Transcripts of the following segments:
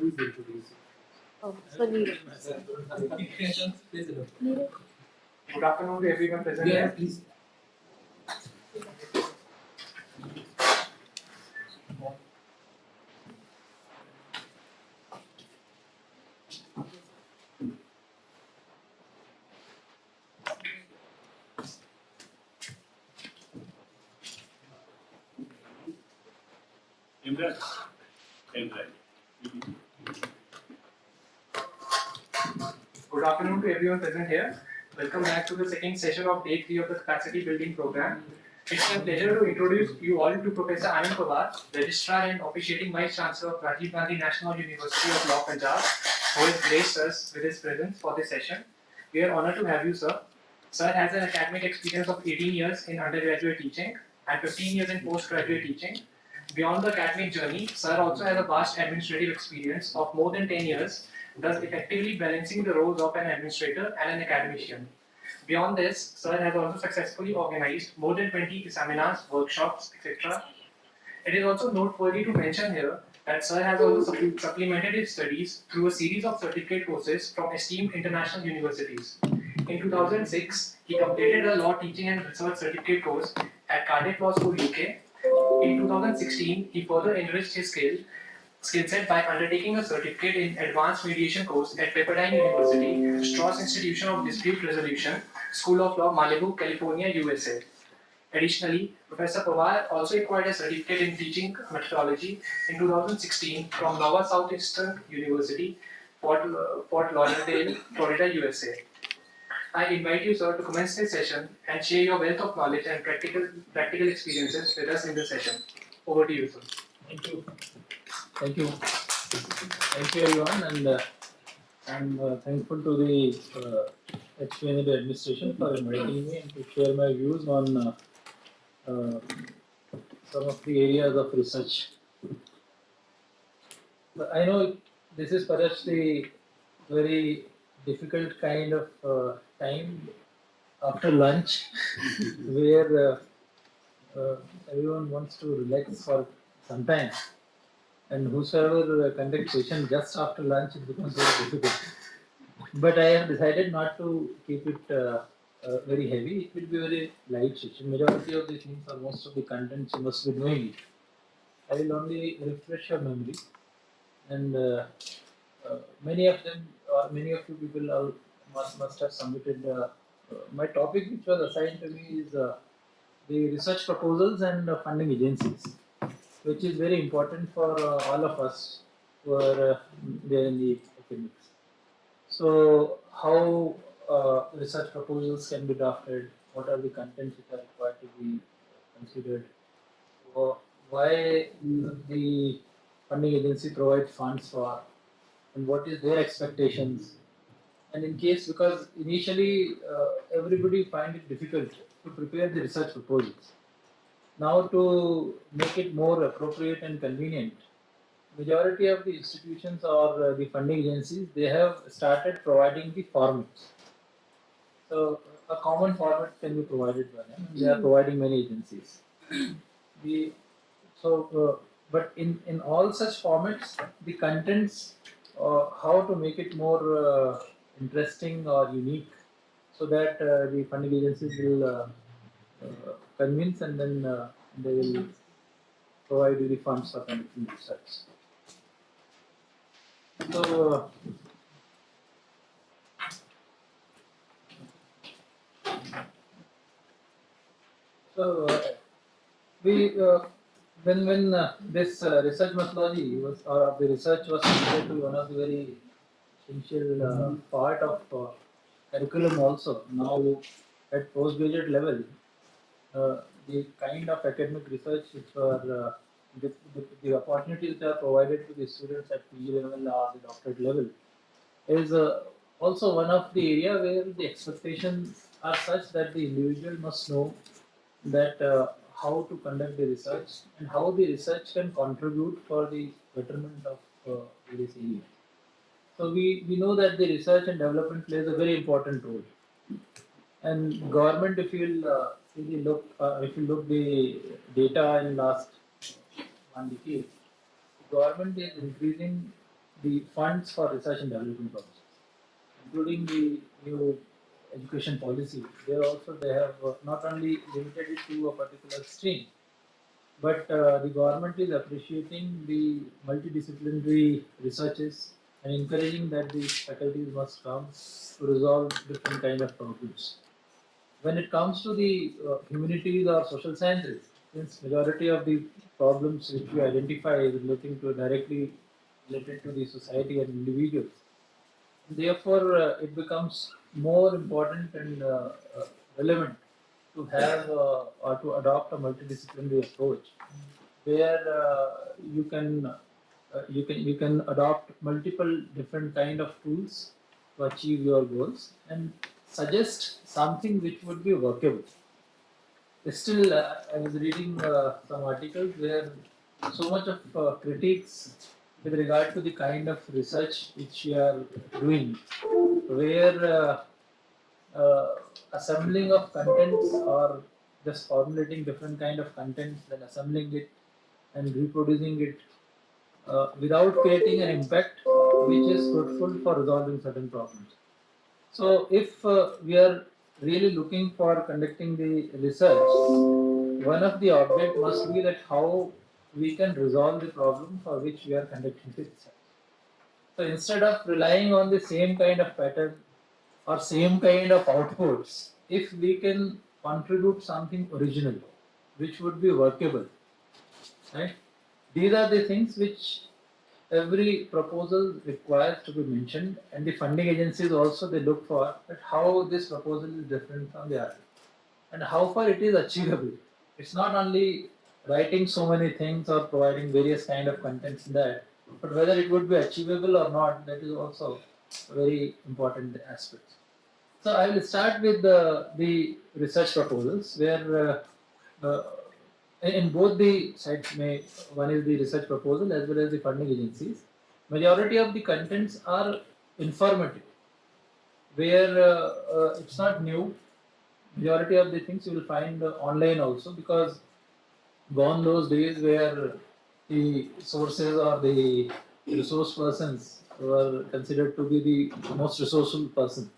Oh, so Neeraj. Neeraj. Good afternoon to everyone present here. Please. Good afternoon to everyone present here. Welcome back to the second session of day 3 of the capacity building program. It's my pleasure to introduce you all to Professor Anand Pawar, Registrar and officiating Vice Chancellor of Rajiv Gandhi National University of Law, Punjab, who has graced us with his presence for this session. We are honored to have you, sir. Sir has an academic experience of 18 years in undergraduate teaching and 15 years in postgraduate teaching. Beyond the academic journey, Sir also has a vast administrative experience of more than 10 years, thus effectively balancing the roles of an administrator and an academician. Beyond this, Sir has also successfully organized more than 20 seminars, workshops, etc. It is also noteworthy to mention here that Sir has also supplemented his studies through a series of certificate courses from esteemed international universities. In 2006, he completed a law teaching and research certificate course at Cardiff Law School, UK. In 2016, he further enriched his skill set by undertaking a certificate in advanced mediation course at Pepperdine University, Strauss Institution of Dispute Resolution, School of Law, Malibu, California, USA. Additionally, Professor Pawar also acquired a certificate in teaching methodology in 2016 from Nova Southeastern University, Fort Lauderdale, Florida, USA. I invite you, sir, to commence this session and share your wealth of knowledge and practical experiences with us in this session. Over to you, sir. Thank you. Thank you. Thank you, everyone, and I'm thankful to the HGNUL administration for inviting me and to share my views on some of the areas of research. But I know this is perhaps the very difficult kind of time after lunch where everyone wants to relax for some time, and whosoever conducts session just after lunch, it becomes very difficult. But I have decided not to keep it very heavy. It will be very light session. Majority of the things or most of the contents you must be knowing it. I will only refresh your memory, and many of them or many of you people must have submitted. My topic which was assigned to me is the research proposals and funding agencies, which is very important for all of us who are there in the academics. So, how research proposals can be drafted? What are the contents which are required to be considered? Why the funding agency provides funds for, and what is their expectations? And in case, because initially everybody find it difficult to prepare the research proposals. Now, to make it more appropriate and convenient, majority of the institutions or the funding agencies, they have started providing the formats. So a common format can be provided by them. They are providing many agencies. But in all such formats, the contents, how to make it more interesting or unique, so that the funding agencies will convince, and then they will provide you the funds for conducting research. So, we when this research methodology was, or the research was considered to be one of the very essential part of curriculum also. Now at postgraduate level, the kind of academic research which were the opportunities that are provided to the students at PG level or the doctorate level is also one of the area where the expectations are such that the individual must know that how to conduct the research and how the research can contribute for the betterment of various areas. So we know that the research and development plays a very important role. And government, if you look the data in last one decade, government is increasing the funds for research and development projects, including the new education policy. There also they have not only limited it to a particular stream, but the government is appreciating the multidisciplinary researches and encouraging that the faculties must come to resolve different kind of problems. When it comes to the humanities or social sciences, since majority of the problems which we identify is relating to directly related to the society and individuals, therefore it becomes more important and relevant to have or to adopt a multidisciplinary approach where you can adopt multiple different kind of tools to achieve your goals and suggest something which would be workable. Still, I was reading some articles where so much of critiques with regard to the kind of research which we are doing, where assembling of contents or just formulating different kind of contents, then assembling it and reproducing it without creating an impact which is fruitful for resolving certain problems. So, if we are really looking for conducting the research, one of the object must be that how we can resolve the problem for which we are conducting the research. So, instead of relying on the same kind of pattern or same kind of outputs, if we can contribute something original, which would be workable, right? These are the things which every proposal requires to be mentioned, and the funding agencies also they look for at how this proposal is different from the other and how far it is achievable. It's not only writing so many things or providing various kind of contents in that, but whether it would be achievable or not, that is also a very important aspect. So I will start with the research proposals where in both the sides, one is the research proposal as well as the funding agencies. Majority of the contents are informative, where it's not new. Majority of the things you will find online also because gone those days where the sources or the resource persons were considered to be the most resourceful person.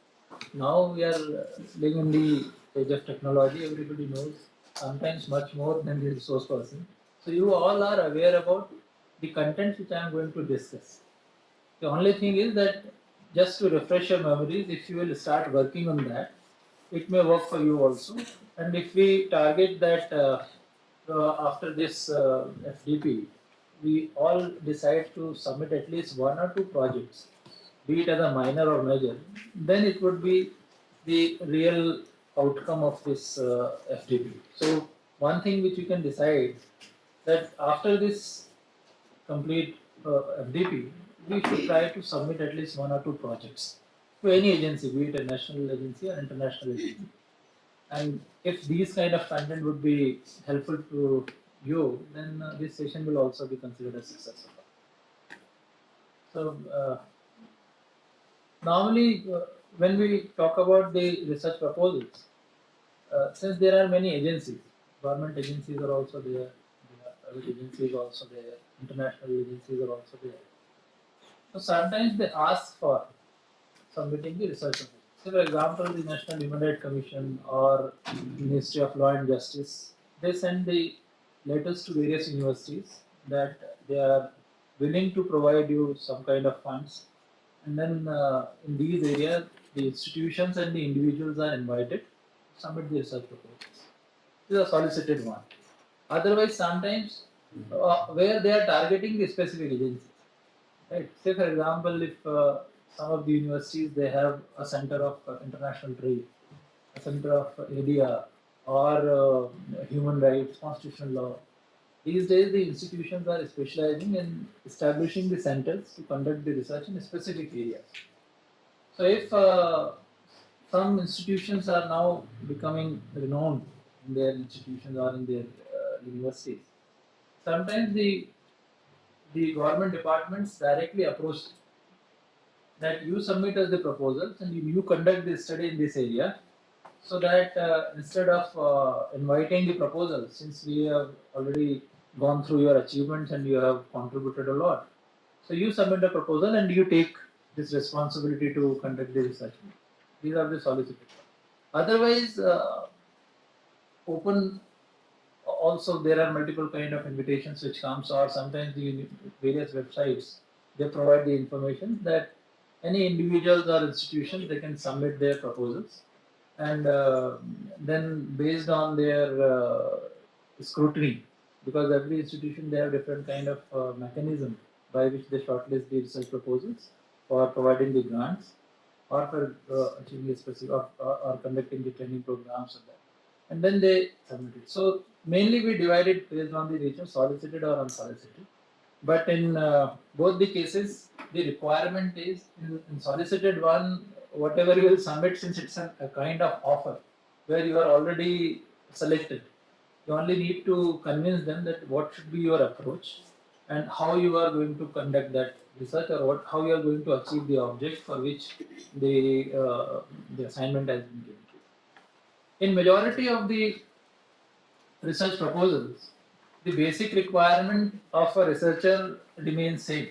Now we are living in the age of technology. Everybody knows sometimes much more than the resource person. So you all are aware about the contents which I am going to discuss. The only thing is that just to refresh your memories, if you will start working on that, it may work for you also. And if we target that after this FDP, we all decide to submit at least one or two projects, be it as a minor or major, then it would be the real outcome of this FDP. So one thing which you can decide that after this complete FDP, we should try to submit at least one or two projects to any agency, be it a national agency or international agency. And if these kind of content would be helpful to you, then this session will also be considered a successful. So normally, when we talk about the research proposals, since there are many agencies, government agencies are also there, private agencies are also there, international agencies are also there. So sometimes they ask for submitting the research proposal. So for example, the National Human Rights Commission or Ministry of Law and Justice, they send the letters to various universities that they are willing to provide you some kind of funds. And then in these areas, the institutions and the individuals are invited to submit the research proposals. This is a solicited one. Otherwise, sometimes where they are targeting the specific agencies. Right. Say for example, if some of the universities they have a center of international trade, a center of ADR or human rights, constitutional law. These days, the institutions are specializing in establishing the centers to conduct the research in specific areas. So, if some institutions are now becoming renowned in their institutions or in their universities, sometimes the government departments directly approach that you submit us the proposals and you conduct the study in this area so that instead of inviting the proposals, since we have already gone through your achievements and you have contributed a lot, So you submit a proposal and you take this responsibility to conduct the research. These are the solicited. Otherwise, open also there are multiple kind of invitations which comes, or sometimes the various websites they provide the information that any individuals or institutions they can submit their proposals, and then based on their scrutiny, because every institution they have different kind of mechanism by which they shortlist the research proposals for providing the grants or for achieving a specific or conducting the training programs of that, and then they submit it. So mainly we divide it based on the nature, solicited or unsolicited. But in both the cases, the requirement is in solicited one, whatever you will submit, since it's a kind of offer where you are already selected, you only need to convince them that what should be your approach and how you are going to conduct that research, or how you are going to achieve the object for which the assignment has been given. In majority of the research proposals, the basic requirement of a researcher remains same,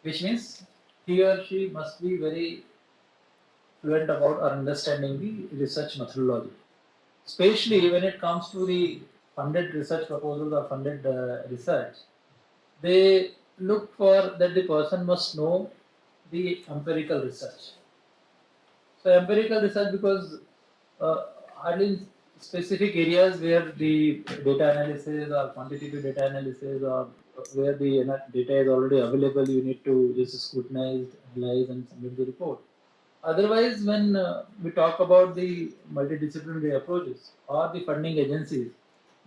which means he or she must be very fluent about or understanding the research methodology. Especially when it comes to the funded research proposals or funded research, they look for that the person must know the empirical research. So empirical research, because hardly in specific areas where the data analysis or quantitative data analysis, or where the data is already available, you need to just scrutinize, analyze, and submit the report. Otherwise, when we talk about the multidisciplinary approaches or the funding agencies,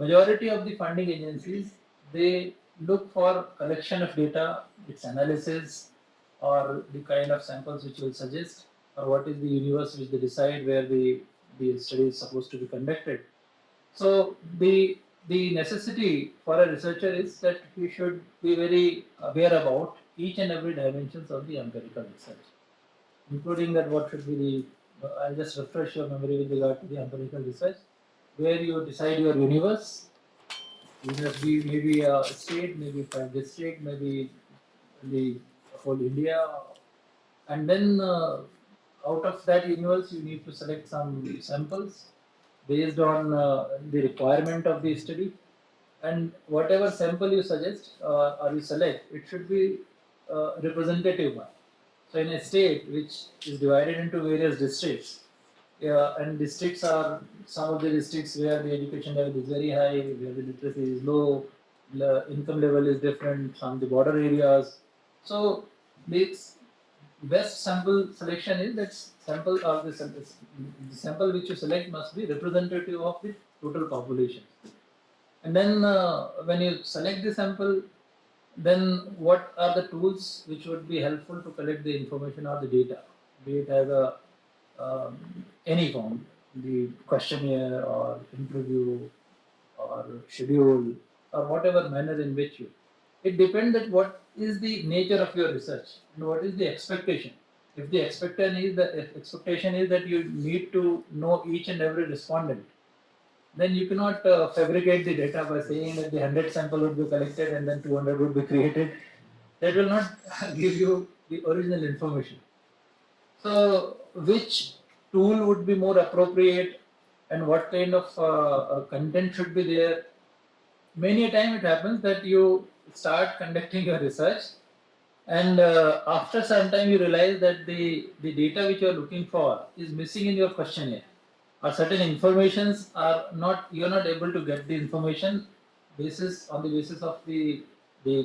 majority of the funding agencies they look for collection of data, its analysis, or the kind of samples which will suggest, or what is the universe which they decide where the study is supposed to be conducted. So the necessity for a researcher is that he should be very aware about each and every dimensions of the empirical research, including that what should be the, I'll just refresh your memory with regard to the empirical research, where you decide your universe. Universe be maybe a state, maybe five district, maybe the whole India, and then out of that universe you need to select some samples based on the requirement of the study, and whatever sample you suggest or you select, it should be representative one. So in a state which is divided into various districts, yeah, and districts are some of the districts where the education level is very high, where the literacy is low, the income level is different from the border areas. So this best sample selection is that sample of the sample which you select must be representative of the total population. And then when you select the sample, then what are the tools which would be helpful to collect the information or the data, be it as a any form, the questionnaire or interview or schedule or whatever manner in which you. It depends that what is the nature of your research and what is the expectation. If the expectation is that you need to know each and every respondent, then you cannot fabricate the data by saying that the 100 sample would be collected and then 200 would be created. That will not give you the original information. So, which tool would be more appropriate and what kind of content should be there? Many a time it happens that you start conducting your research, and after some time you realize that the data which you are looking for is missing in your questionnaire, or certain informations are not, you are not able to get the information basis on the basis of the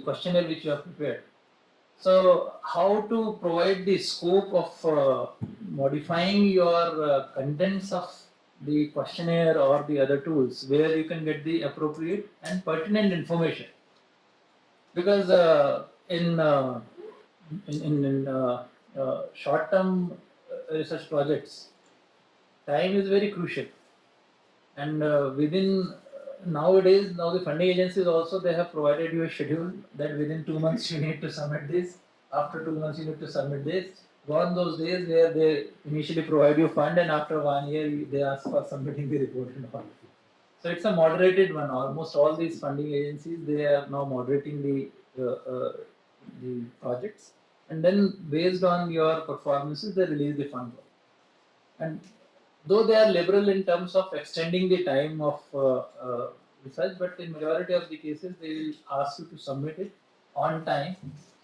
questionnaire which you have prepared. So, how to provide the scope of modifying your contents of the questionnaire or the other tools where you can get the appropriate and pertinent information? Because in short-term research projects, time is very crucial, and within nowadays now the funding agencies also they have provided you a schedule that within 2 months you need to submit this, after 2 months you need to submit this. Gone those days where they initially provide you fund and after 1 year they ask for submitting the report and all. So it's a moderated one. Almost all these funding agencies they are now moderating the the projects, and then based on your performances, they release the fund. And though they are liberal in terms of extending the time of research, but in majority of the cases, they will ask you to submit it on time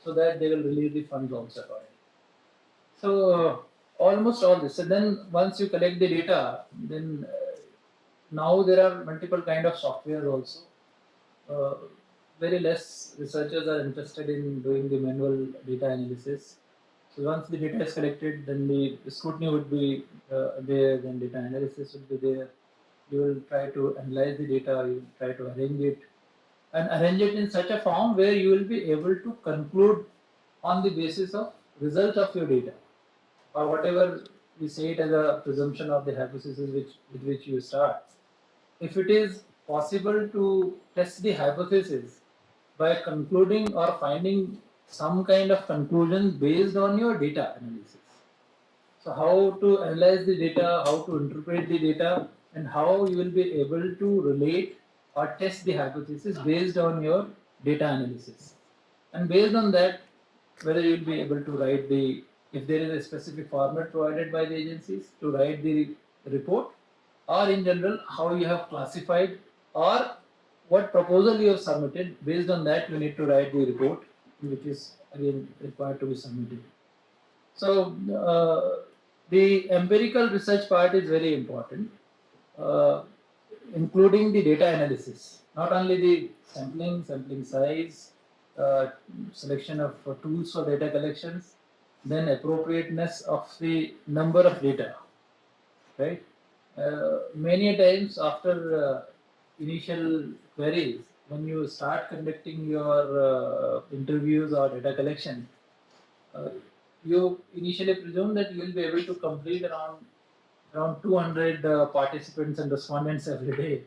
so that they will release the funds also accordingly. So almost all this. And then once you collect the data, then now there are multiple kind of software also. Uh, Very less researchers are interested in doing the manual data analysis. So once the data is collected, then the scrutiny would be there, then data analysis would be there. You will try to analyze the data, you will try to arrange it, and arrange it in such a form where you will be able to conclude on the basis of result of your data, or whatever we say it as a presumption of the hypothesis with which you start. If it is possible to test the hypothesis by concluding or finding some kind of conclusion based on your data analysis. So how to analyze the data, how to interpret the data, and how you will be able to relate or test the hypothesis based on your data analysis. And based on that, whether you will be able to write the, if there is a specific format provided by the agencies to write the report, or in general, how you have classified or what proposal you have submitted. Based on that, you need to write the report, which is again required to be submitted. So the empirical research part is very important, uh, including the data analysis. Not only the sampling size, selection of tools for data collections, then appropriateness of the number of data, right? Many times after initial queries, when you start conducting your interviews or data collection, uh, you initially presume that you will be able to complete around 200 participants and respondents every day.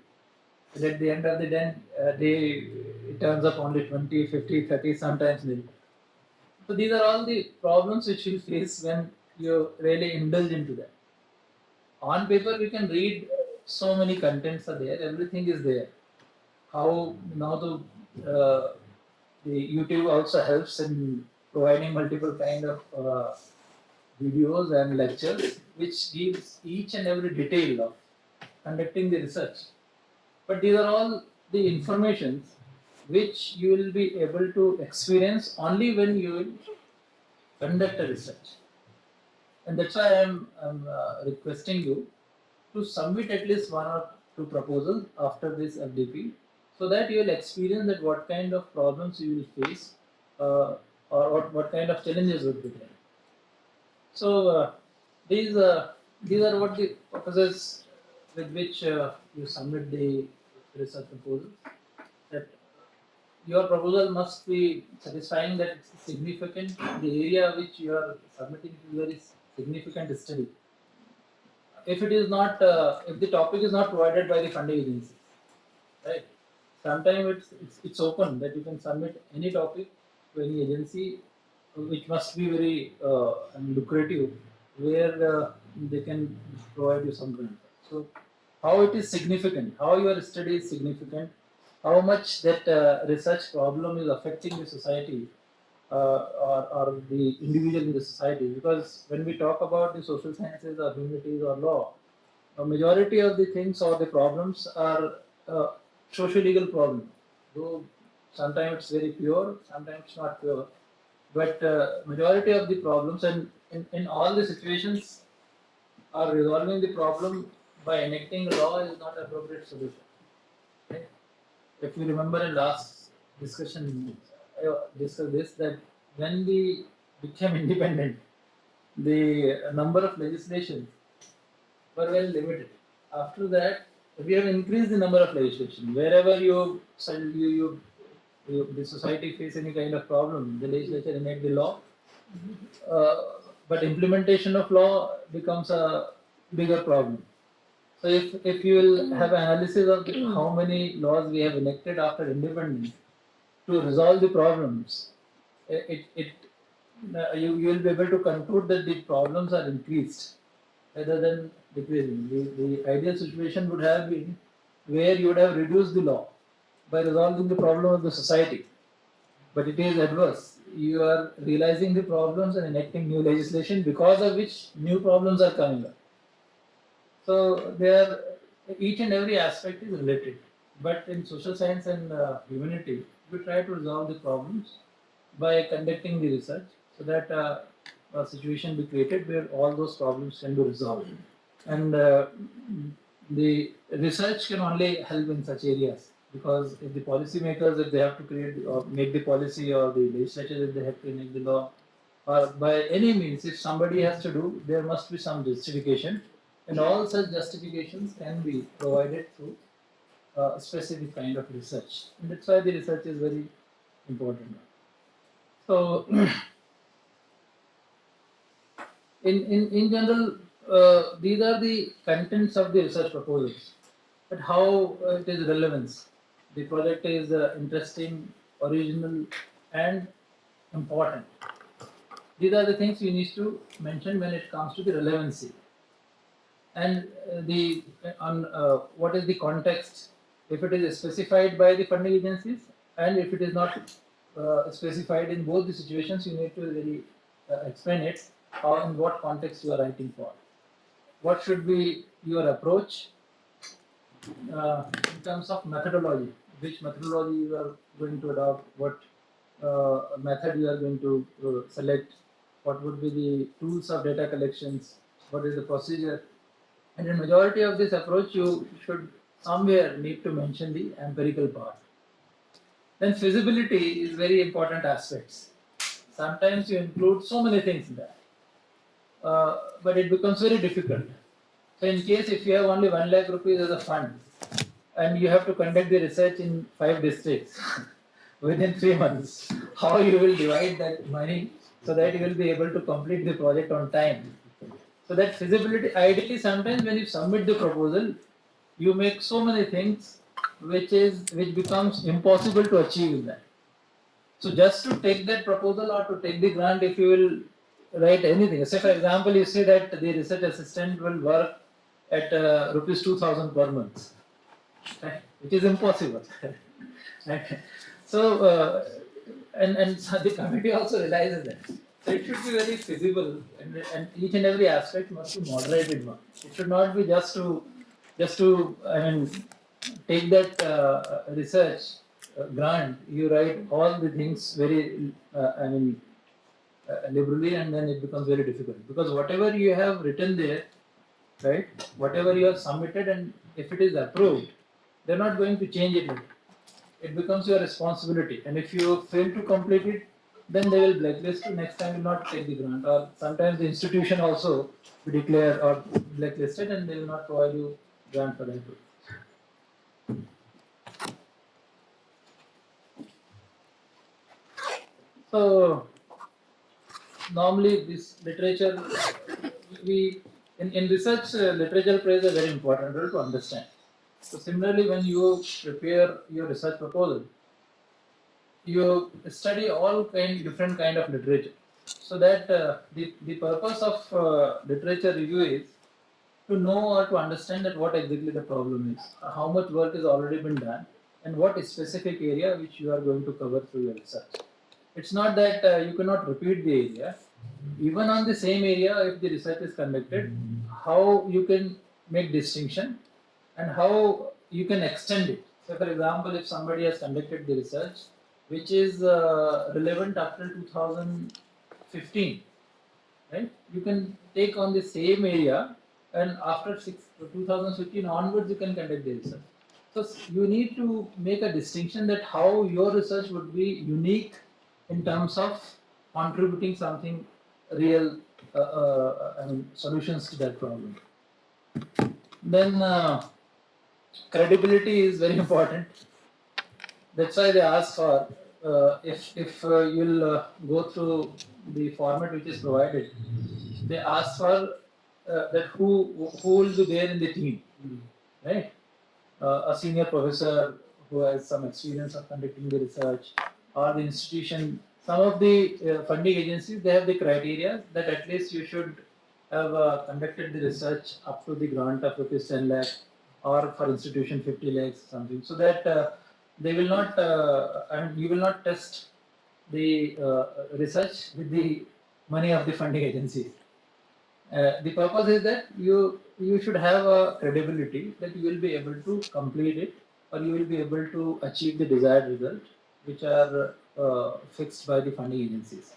But at the end of the day, it turns up only 20, 50, 30, sometimes nil. So these are all the problems which you face when you really indulge into that. On paper, you can read so many contents are there, everything is there. How now the YouTube also helps in providing multiple kind of videos and lectures which gives each and every detail of conducting the research. But these are all the informations which you will be able to experience only when you will conduct a research. And that's why I'm requesting you to submit at least one or two proposals after this FDP, so that you will experience that what kind of problems you will face, or what kind of challenges would be there. So these these are what the purposes with which you submit the research proposal. That your proposal must be satisfying that it's significant. The area which you are submitting is very significant study. If it is not, if the topic is not provided by the funding agency, right? Sometimes it's open that you can submit any topic to any agency, which must be very lucrative, where they can provide you some grant. So how it is significant, how your study is significant, how much that research problem is affecting the society, or the individual in the society. Because when we talk about the social sciences or humanities or law, a majority of the things or the problems are socio-legal problems. Though sometimes it's very pure, sometimes it's not pure. But majority of the problems, and in all the situations, are resolving the problem by enacting law is not appropriate solution. Okay? If you remember in last discussion, I discussed this, that when we became independent, the number of legislations were well limited. After that, we have increased the number of legislation. Wherever the society face any kind of problem, the legislature enact the law. But implementation of law becomes a bigger problem. So if you will have analysis of how many laws we have enacted after independence to resolve the problems, you will be able to conclude that the problems are increased rather than decreasing. The ideal situation would have been where you would have reduced the law by resolving the problem of the society. But it is adverse. you are realizing the problems and enacting new legislation because of which new problems are coming up. So there, each and every aspect is related. But in social science and humanity, we try to resolve the problems by conducting the research so that a situation be created where all those problems can be resolved. And the research can only help in such areas because if the policymakers, if they have to create or make the policy, or the legislature, if they have to make the law, or by any means, if somebody has to do, there must be some justification, and all such justifications can be provided through a specific kind of research. And that's why the research is very important. So, in general, these are the contents of the research proposals. But how it is relevance? The project is interesting, original, and important. These are the things you need to mention when it comes to the relevancy. And the on what is the context, if it is specified by the funding agencies, and if it is not specified in both the situations, you need to really explain it, or in what context you are writing for. What should be your approach in terms of methodology? Which methodology you are going to adopt? What method you are going to select? What would be the tools of data collections? What is the procedure? And in majority of this approach, you should somewhere need to mention the empirical part. Then feasibility is very important aspects. Sometimes you include so many things in that, but it becomes very difficult. So in case if you have only 1 lakh rupees as a fund, and you have to conduct the research in 5 districts within 3 months, how you will divide that money so that you will be able to complete the project on time? So that feasibility, ideally, sometimes when you submit the proposal, you make so many things which becomes impossible to achieve in that. So just to take that proposal or to take the grant, if you will write anything, say for example, you say that the research assistant will work at rupees 2,000 per month, right? Which is impossible. Right? So and so the committee also realizes that. So it should be very feasible, and each and every aspect must be moderated one. It should not be just to I mean take that research grant. You write all the things very liberally, and then it becomes very difficult because whatever you have written there, right? Whatever you have submitted, and if it is approved, they're not going to change it later. It becomes your responsibility, and if you fail to complete it, then they will blacklist you. Next time, you will not take the grant, or sometimes the institution also will declare or blacklisted, and they will not provide you grant for that. So normally this literature, we in research literature plays a very important role to understand. So similarly, when you prepare your research proposal, you study all different kind of literature, so that the purpose of literature review is to know or to understand that what exactly the problem is, how much work has already been done, and what is specific area which you are going to cover through your research. It's not that you cannot repeat the area. Even on the same area, if the research is conducted, how you can make distinction and how you can extend it. So, for example, if somebody has conducted the research which is relevant after 2015, right? You can take on the same area, and after 2015 onwards, you can conduct the research. So you need to make a distinction that how your research would be unique in terms of contributing something real, solutions to that problem. Then credibility is very important. That's why they ask for if you'll go through the format which is provided. They ask for that who will be there in the team, right? A senior professor who has some experience of conducting the research, or the institution. Some of the funding agencies, they have the criteria that at least you should have conducted the research up to the grant of rupees 10 lakh, or for institution 50 lakhs something, so that they will not you will not test the research with the money of the funding agencies. The purpose is that you should have a credibility that you will be able to complete it, or you will be able to achieve the desired result, which are fixed by the funding agencies.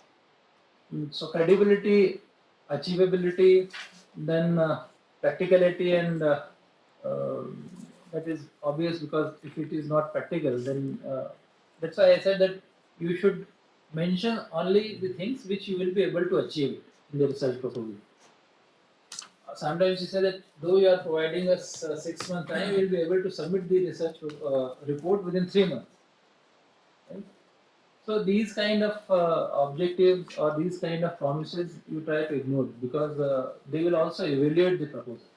So credibility, achievability, then practicality, and uh, that is obvious, because if it is not practical, then that's why I said that you should mention only the things which you will be able to achieve in the research proposal. Sometimes you say that though you are providing us 6 months time, we will be able to submit the research report within 3 months. Right? So these kind of objectives or these kind of promises you try to ignore, because they will also evaluate the proposal.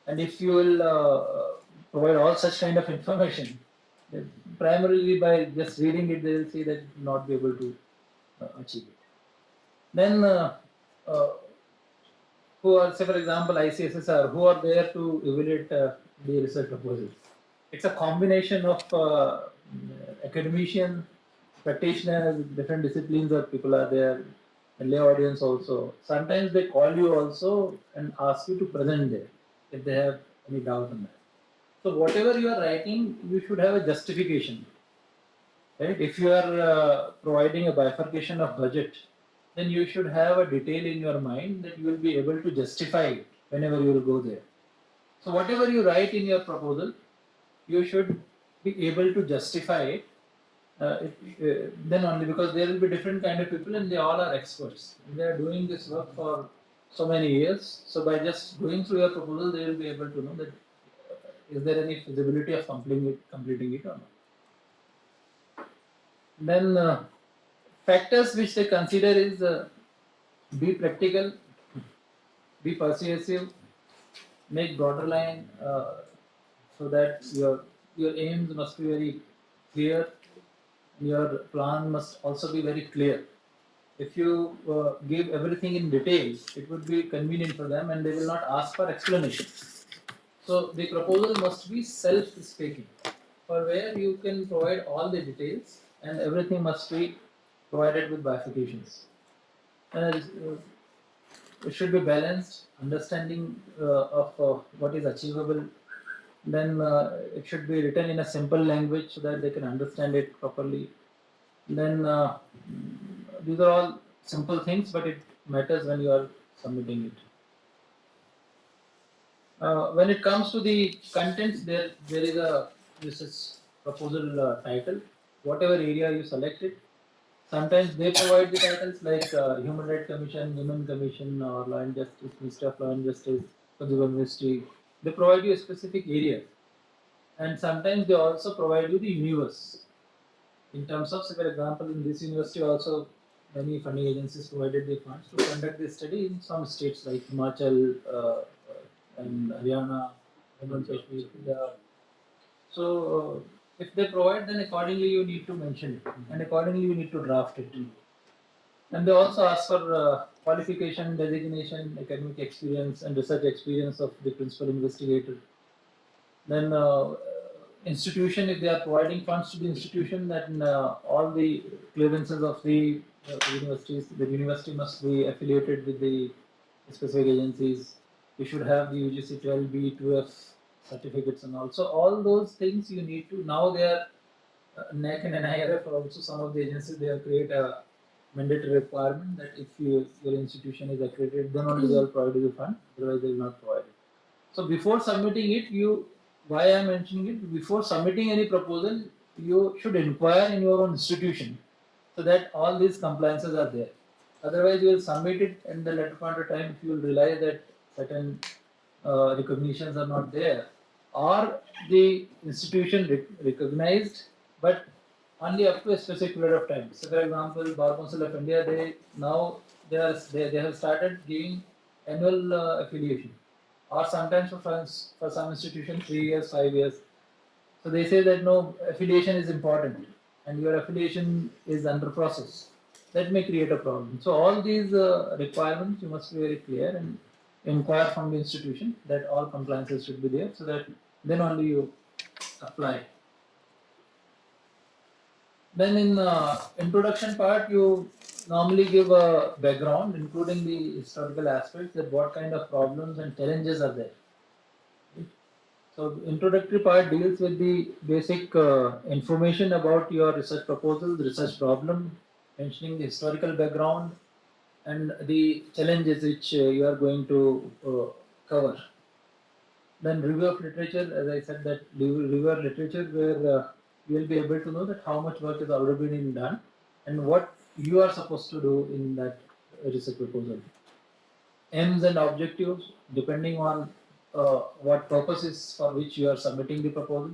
And if you will provide all such kind of information, then primarily by just reading it, they will see that you will not be able to achieve it. Then uh, who are, say for example, ICSSR, who are there to evaluate the research proposals. It's a combination of academicians, practitioners, different disciplines of people are there, and lay audience also. Sometimes they call you also and ask you to present there if they have any doubt on that. So whatever you are writing, you should have a justification. Right? If you are providing a bifurcation of budget, then you should have a detail in your mind that you will be able to justify it whenever you will go there. So whatever you write in your proposal, you should be able to justify it. Then only, because there will be different kind of people and they all are experts. They are doing this work for so many years. So by just going through your proposal, they will be able to know that is there any feasibility of completing it or not. Then factors which they consider is be practical, be persuasive, make broader line, so that your aims must be very clear. Your plan must also be very clear. If you give everything in detail, it would be convenient for them and they will not ask for explanation. So the proposal must be self-speaking, for where you can provide all the details and everything must be provided with bifurcations. And it should be balanced, understanding of what is achievable. Then it should be written in a simple language so that they can understand it properly. Then these are all simple things, but it matters when you are submitting it. When it comes to the contents, there is a proposal title. Whatever area you selected, sometimes they provide the titles like Human Rights Commission, Women Commission, or Law and Justice, Ministry of Law and Justice, Consumer Ministry. They provide you a specific area, and sometimes they also provide you the universe. In terms of, say, for example, in this university also, many funding agencies provided the funds to conduct the study in some states like Himachal and Haryana, Jammu and Kashmir. So if they provide, then accordingly you need to mention it, and accordingly you need to draft it. And they also ask for qualification, designation, academic experience, and research experience of the principal investigator. Then institution, if they are providing funds to the institution, then all the clearances of the universities, the university must be affiliated with the specific agencies. You should have the UGC 12B, 2F certificates, and also all those things you need to. Now they are NAC and NIRF are also, some of the agencies, they have created a mandatory requirement that if your institution is accredited, then only they will provide you the fund, otherwise they will not provide it. So before submitting it, why I am mentioning it, before submitting any proposal, you should inquire in your own institution so that all these compliances are there. Otherwise, you will submit it and the later point of time, if you will realize that certain recognitions are not there, or the institution recognized, but only up to a specific period of time. So, for example, Bar Council of India, they have started giving annual affiliation, or sometimes for some institutions 3 years, 5 years. So they say that no, affiliation is important, and your affiliation is under process. That may create a problem. So all these requirements you must be very clear and inquire from the institution that all compliances should be there, so that then only you apply. Then in introduction part, you normally give a background, including the historical aspects, that what kind of problems and challenges are there. So introductory part deals with the basic information about your research proposal, the research problem, mentioning the historical background and the challenges which you are going to cover. Then review of literature, as I said, that review of literature where you will be able to know that how much work has already been done and what you are supposed to do in that research proposal. Aims and objectives, depending on what purposes for which you are submitting the proposal.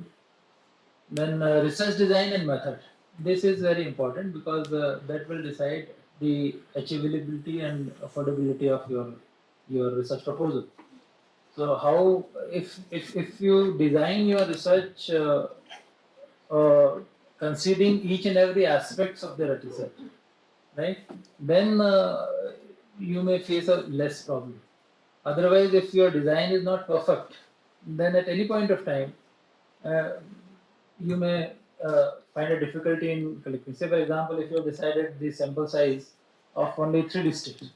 Then research design and method. This is very important because that will decide the achievability and affordability of your research proposal. So how if you design your research considering each and every aspects of the research, right? Then you may face a less problem. Otherwise, if your design is not perfect, then at any point of time, uh, you may find a difficulty in collecting. Say, for example, if you have decided the sample size of only 3 districts,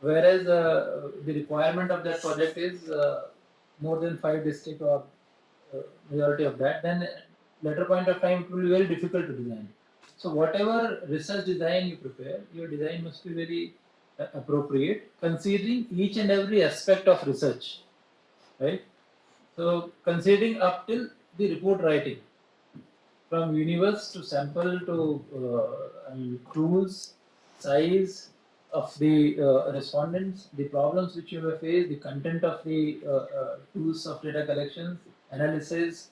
whereas the requirement of that project is more than 5 districts or majority of that, then later point of time it will be very difficult to design. So whatever research design you prepare, your design must be very appropriate, considering each and every aspect of research, right? So considering up till the report writing, from universe to sample to tools, size of the respondents, the problems which you may face, the content of the tools of data collections, analysis,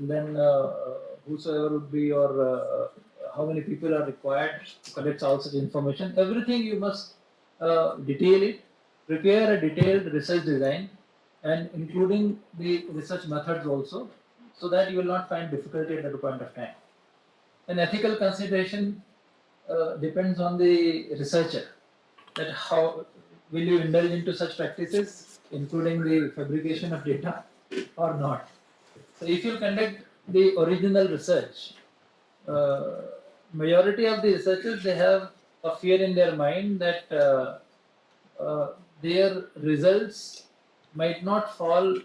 then whosoever would be your, how many people are required to collect all such information, everything you must detail it, prepare a detailed research design, and including the research methods also, so that you will not find difficulty at that point of time. An ethical consideration depends on the researcher, that how will you indulge into such practices, including the fabrication of data or not. So if you conduct the original research, uh, majority of the researchers, they have a fear in their mind that their results might not fall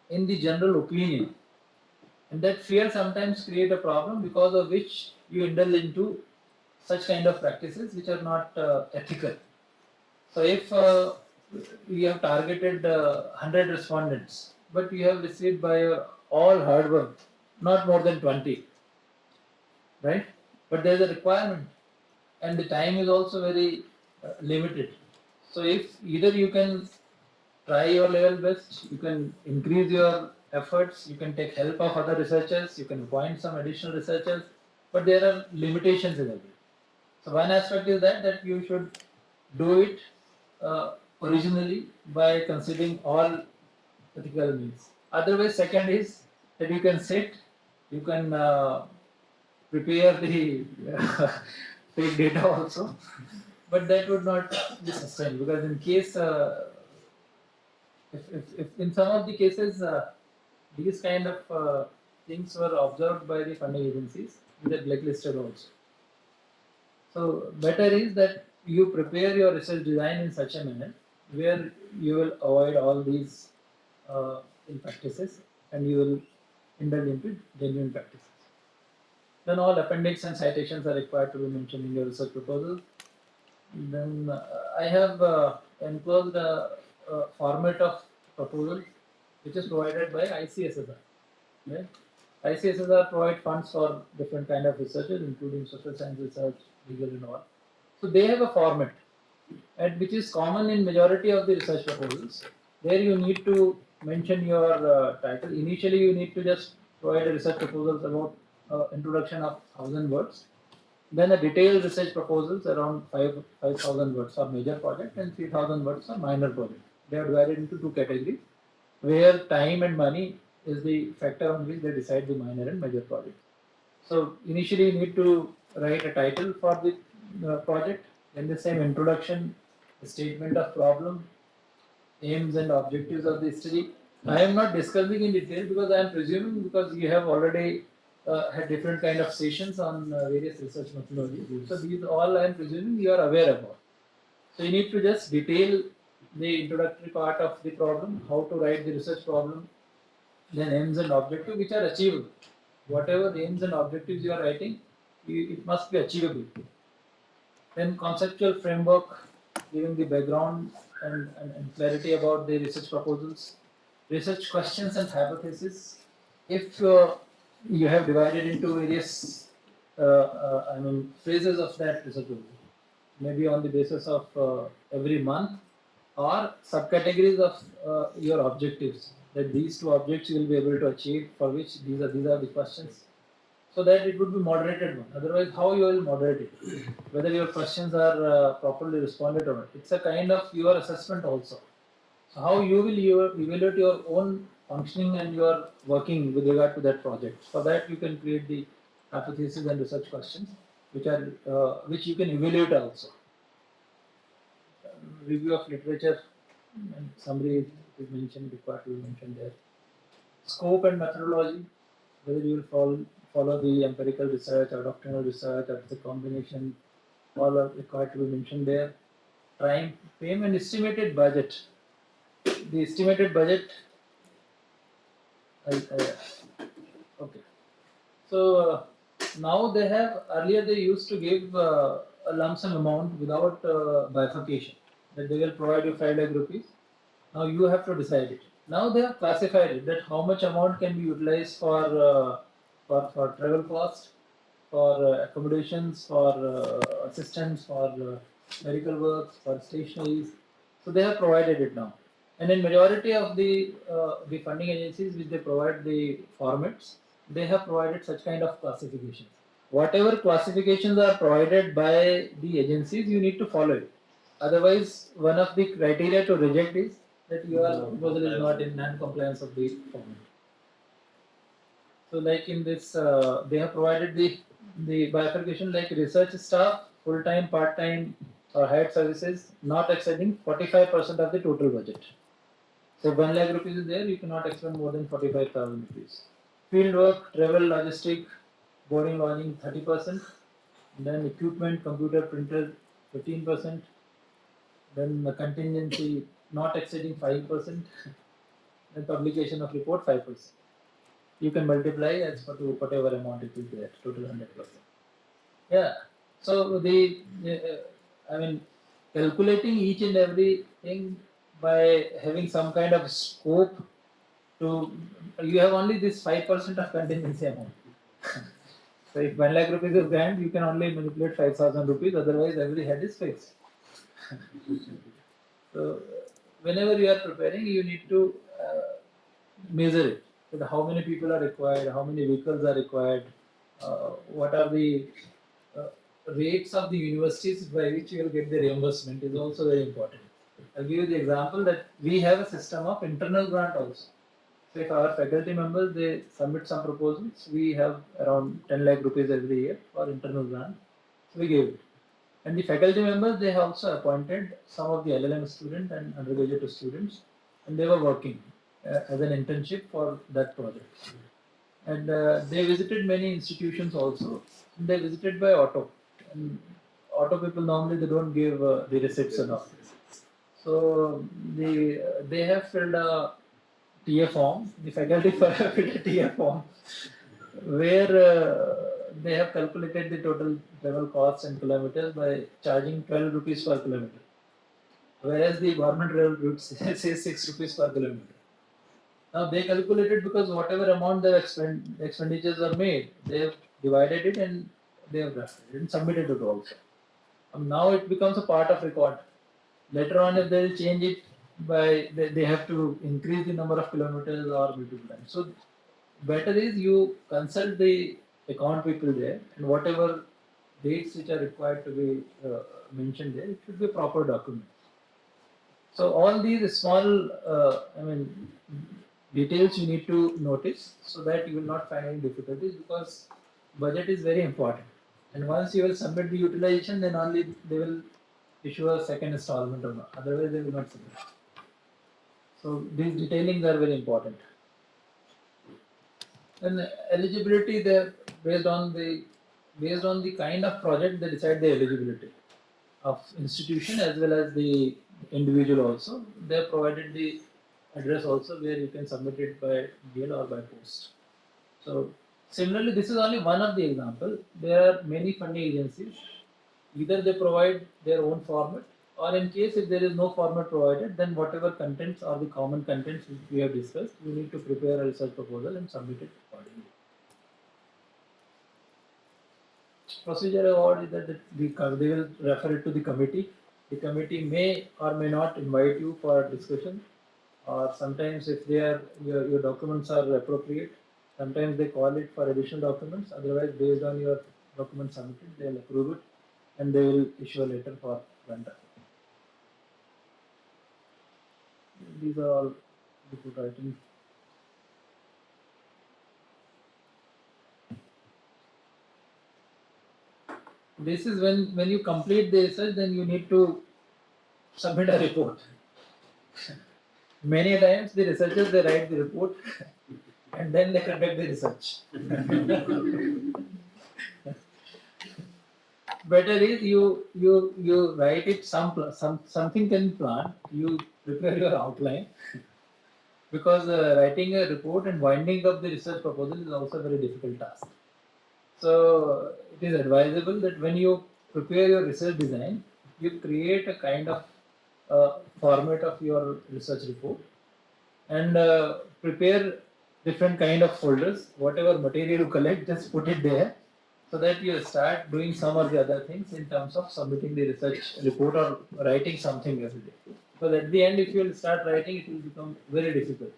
in the general opinion, and that fear sometimes create a problem, because of which you indulge into such kind of practices which are not ethical. So if you have targeted 100 respondents, but you have received by your all hard work not more than 20, right? But there is a requirement, and the time is also very limited. So if either you can try your level best, you can increase your efforts, you can take help of other researchers, you can appoint some additional researchers, but there are limitations in it. So one aspect is that you should do it originally by considering all ethical means. Otherwise, second is that you can sit, you can prepare the fake data also, but that would not be sustained, because in case if in some of the cases these kind of things were observed by the funding agencies, they are blacklisted also. So better is that you prepare your research design in such a manner where you will avoid all these ill practices, and you will indulge into genuine practices. Then all appendix and citations are required to be mentioned in your research proposal. Then I have enclosed a format of proposal which is provided by ICSSR. Right? ICSSR provide funds for different kind of researchers, including social science research, legal and all. So they have a format, and which is common in majority of the research proposals. There you need to mention your title. Initially, you need to just provide a research proposals about introduction of 1,000 words. Then a detailed research proposals around 5,000 words for major project and 3,000 words for minor project. They are divided into two categories, where time and money is the factor on which they decide the minor and major project. So initially you need to write a title for the project, then the same introduction, the statement of problem, aims and objectives of the study. I am not discussing in detail because I am presuming, because you have already had different kind of sessions on various research methodologies. So these all I am presuming you are aware about. So you need to just detail the introductory part of the problem, how to write the research problem, then aims and objectives which are achievable. Whatever the aims and objectives you are writing, it must be achievable. Then conceptual framework, giving the background and clarity about the research proposals, research questions and hypotheses. If you have divided into various, phases of that research proposal, maybe on the basis of every month or subcategories of your objectives, that these two objects you will be able to achieve, for which these are the questions, so that it would be moderated one. Otherwise, how you will moderate it? Whether your questions are properly responded or not. It's a kind of your assessment also. So how you will evaluate your own functioning and your working with regard to that project. For that, you can create the hypothesis and research questions, which you can evaluate also. Review of literature and summary is mentioned, required to be mentioned there. Scope and methodology, whether you will follow the empirical research or doctrinal research or it's a combination, all are required to be mentioned there. Time frame and estimated budget. The estimated budget, okay. So now they have, earlier they used to give a lump sum amount without bifurcation, that they will provide you 5 lakh rupees. Now you have to decide it. Now they have classified it, that how much amount can be utilized for travel cost, for accommodations, for assistance, for medical works, for stationaries. So they have provided it now. And in majority of the funding agencies which they provide the formats, they have provided such kind of classifications. Whatever classifications are provided by the agencies, you need to follow it. Otherwise, one of the criteria to reject is that your proposal is not in non-compliance of the format. So, like in this, they have provided the bifurcation like research staff, full-time, part-time, or hired services, not exceeding 45% of the total budget. So, 1 lakh rupees is there, you cannot expend more than 45,000 rupees. Field work, travel, logistic, boarding, lodging, 30%. Then equipment, computer, printer, 15%. Then the contingency not exceeding 5%. Then publication of report 5%. You can multiply as per to whatever amount it is there, total 100%. Yeah. So calculating each and everything by having some kind of scope to, you have only this 5% of contingency amount. So if 1 lakh rupees is grant, you can only manipulate 5,000 rupees, otherwise every head is fixed. So whenever you are preparing, you need to measure it. So how many people are required, how many vehicles are required, what are the rates of the universities by which you will get the reimbursement is also very important. I'll give you the example that we have a system of internal grant also. So if our faculty members, they submit some proposals, we have around 10 lakh rupees every year for internal grant. So we give it. And the faculty members, they have also appointed some of the LLM students and undergraduate students, and they were working as an internship for that project. And they visited many institutions also. And they visited by auto. And auto people normally they don't give the receipts and all. So they have filled a TA form. The faculty have filled a TA form where they have calculated the total travel costs and kilometers by charging 12 rupees per kilometer, whereas the government rail route says 6 rupees per kilometer. Now they calculated because whatever amount their expenditures are made, they have divided it and they have drafted it and submitted it also. Now it becomes a part of record. Later on, if they will change it by, they have to increase the number of kilometers or multiple times. So better is you consult the account people there, and whatever dates which are required to be mentioned there, it should be a proper document. So all these small, details you need to notice so that you will not find any difficulties, because budget is very important. And once you will submit the utilization, then only they will issue a second installment or not. Otherwise, they will not submit. So these detailings are very important. And eligibility, they based on the kind of project they decide the eligibility of institution as well as the individual also. They have provided the address also where you can submit it by mail or by post. So similarly, this is only one of the example. There are many funding agencies. Either they provide their own format, or in case if there is no format provided, then whatever contents or the common contents which we have discussed, you need to prepare a research proposal and submit it accordingly. Procedure award is that they will refer it to the committee. The committee may or may not invite you for discussion, or sometimes if your documents are appropriate, sometimes they call it for additional documents. Otherwise, based on your documents submitted, they will approve it and they will issue a letter for render. These are all report items. This is when you complete the research, then you need to submit a report. Many times the researchers they write the report and then they conduct the research. Better is you write it something can plan. You prepare your outline because writing a report and winding up the research proposal is also a very difficult task. So it is advisable that when you prepare your research design, you create a kind of format of your research report and prepare different kind of folders. Whatever material you collect, just put it there so that you start doing some or the other things in terms of submitting the research report or writing something every day. Because at the end, if you will start writing, it will become very difficult.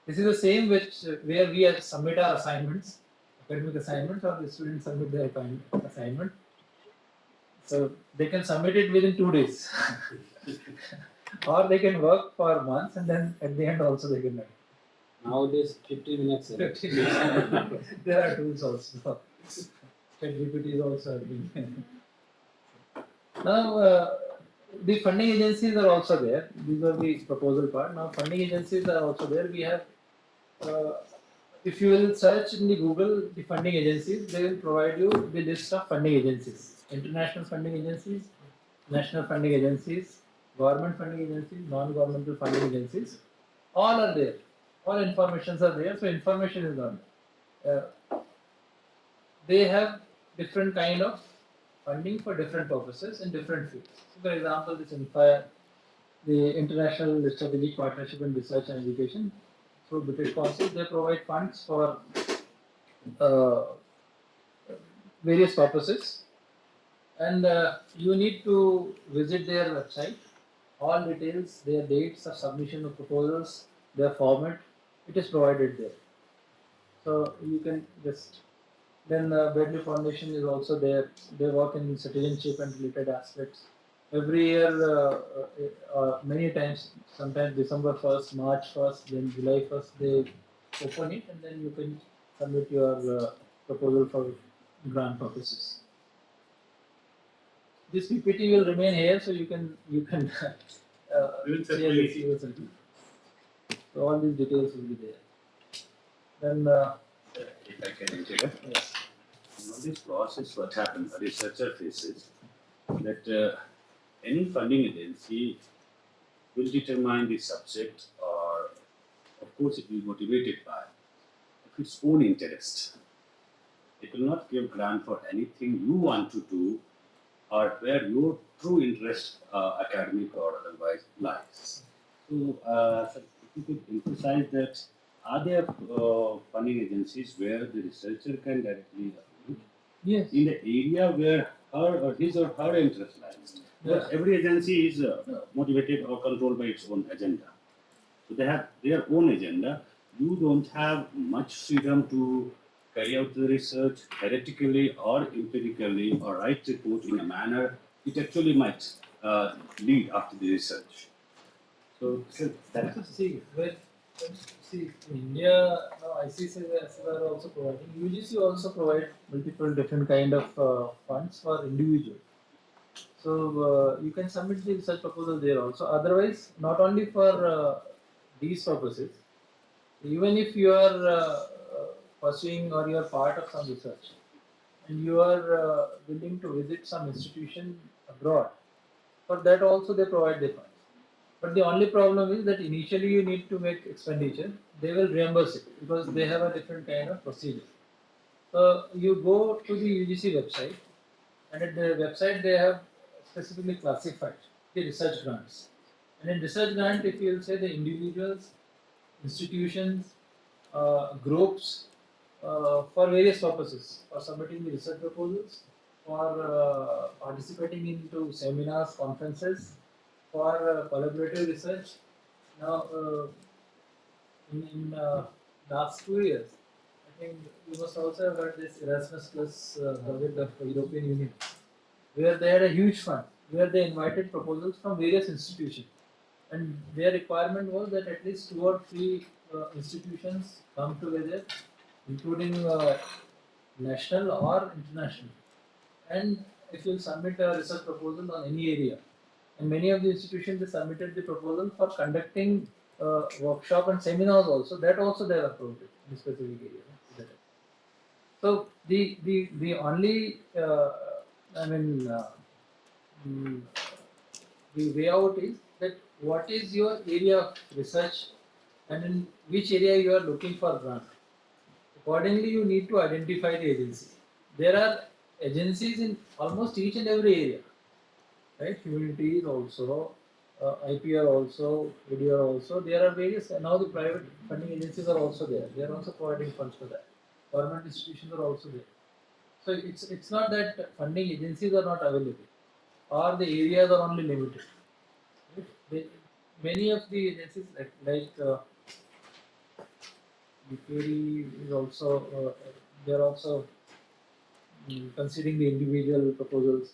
This is the same where we submit our assignments, academic assignments, or the students submit their assignment. So they can submit it within 2 days, or they can work for months and then at the end also they can write. Nowadays, 50 minutes. 50 minutes. There are tools also. ChatGPT is also helping. Now, the funding agencies are also there. These are the proposal part. Now, funding agencies are also there. We have, if you will search in the Google the funding agencies, they will provide you the list of funding agencies. International funding agencies, national funding agencies, government funding agencies, non-governmental funding agencies. All are there. All informations are there. So information is not there. They have different kind of funding for different purposes in different fields. So for example, this INFIRE, the International Strategic Partnership in Research and Education, through British Council, they provide funds for various purposes, and you need to visit their website. All details, their dates of submission of proposals, their format, it is provided there. So you can just. Then Bradley Foundation is also there. They work in citizenship and related aspects. Every year, many times, sometimes December 1st, March 1st, then July 1st, they open it and then you can submit your proposal for grant purposes. This PPT will remain here, so you can share this yourself. So all these details will be there. Then If I can interrupt. yes. This process, what happens, a researcher faces that any funding agency will determine the subject, or of course it will be motivated by its own interest. It will not give grant for anything you want to do or where your true interest, academic or otherwise, lies. So, sir, if you could emphasize that, are there funding agencies where the researcher can directly apply Yes. in the area where her or his or her interest lies? Because every agency is motivated or controlled by its own agenda. So they have their own agenda. You don't have much freedom to carry out the research theoretically or empirically or write report in a manner it actually might lead after the research. So that See, in India, now ICSSR are also providing. UGC also provide multiple different kind of funds for individual. So you can submit the research proposal there also. Otherwise, not only for these purposes, even if you are pursuing or you are part of some research and you are willing to visit some institution abroad, for that also they provide the funds. But the only problem is that initially you need to make expenditure. They will reimburse it because they have a different kind of procedure. You go to the UGC website, and at the website they have specifically classified the research grants. And in research grant, if you will say the individuals, institutions, groups, for various purposes, for submitting the research proposals, for participating into seminars, conferences, for collaborative research. Now, in last 2 years, I think you must also have heard this Erasmus Plus project of the European Union, where they had a huge fund, where they invited proposals from various institutions. And their requirement was that at least 2 or 3 institutions come together, including national or international. And if you submit a research proposal on any area, and many of the institutions they submitted the proposal for conducting workshop and seminars also. That also they have approved it in specific area. So the only I mean mm, the way out is that what is your area of research and in which area you are looking for grant. Accordingly, you need to identify the agency. There are agencies in almost each and every area, right? Humanities also, IPR also, ADR also. There are various, now the private funding agencies are also there. They are also providing funds for that. Government institutions are also there. So it's not that funding agencies are not available or the areas are only limited. Right? Many of the agencies like UKD is also they are also considering the individual proposals.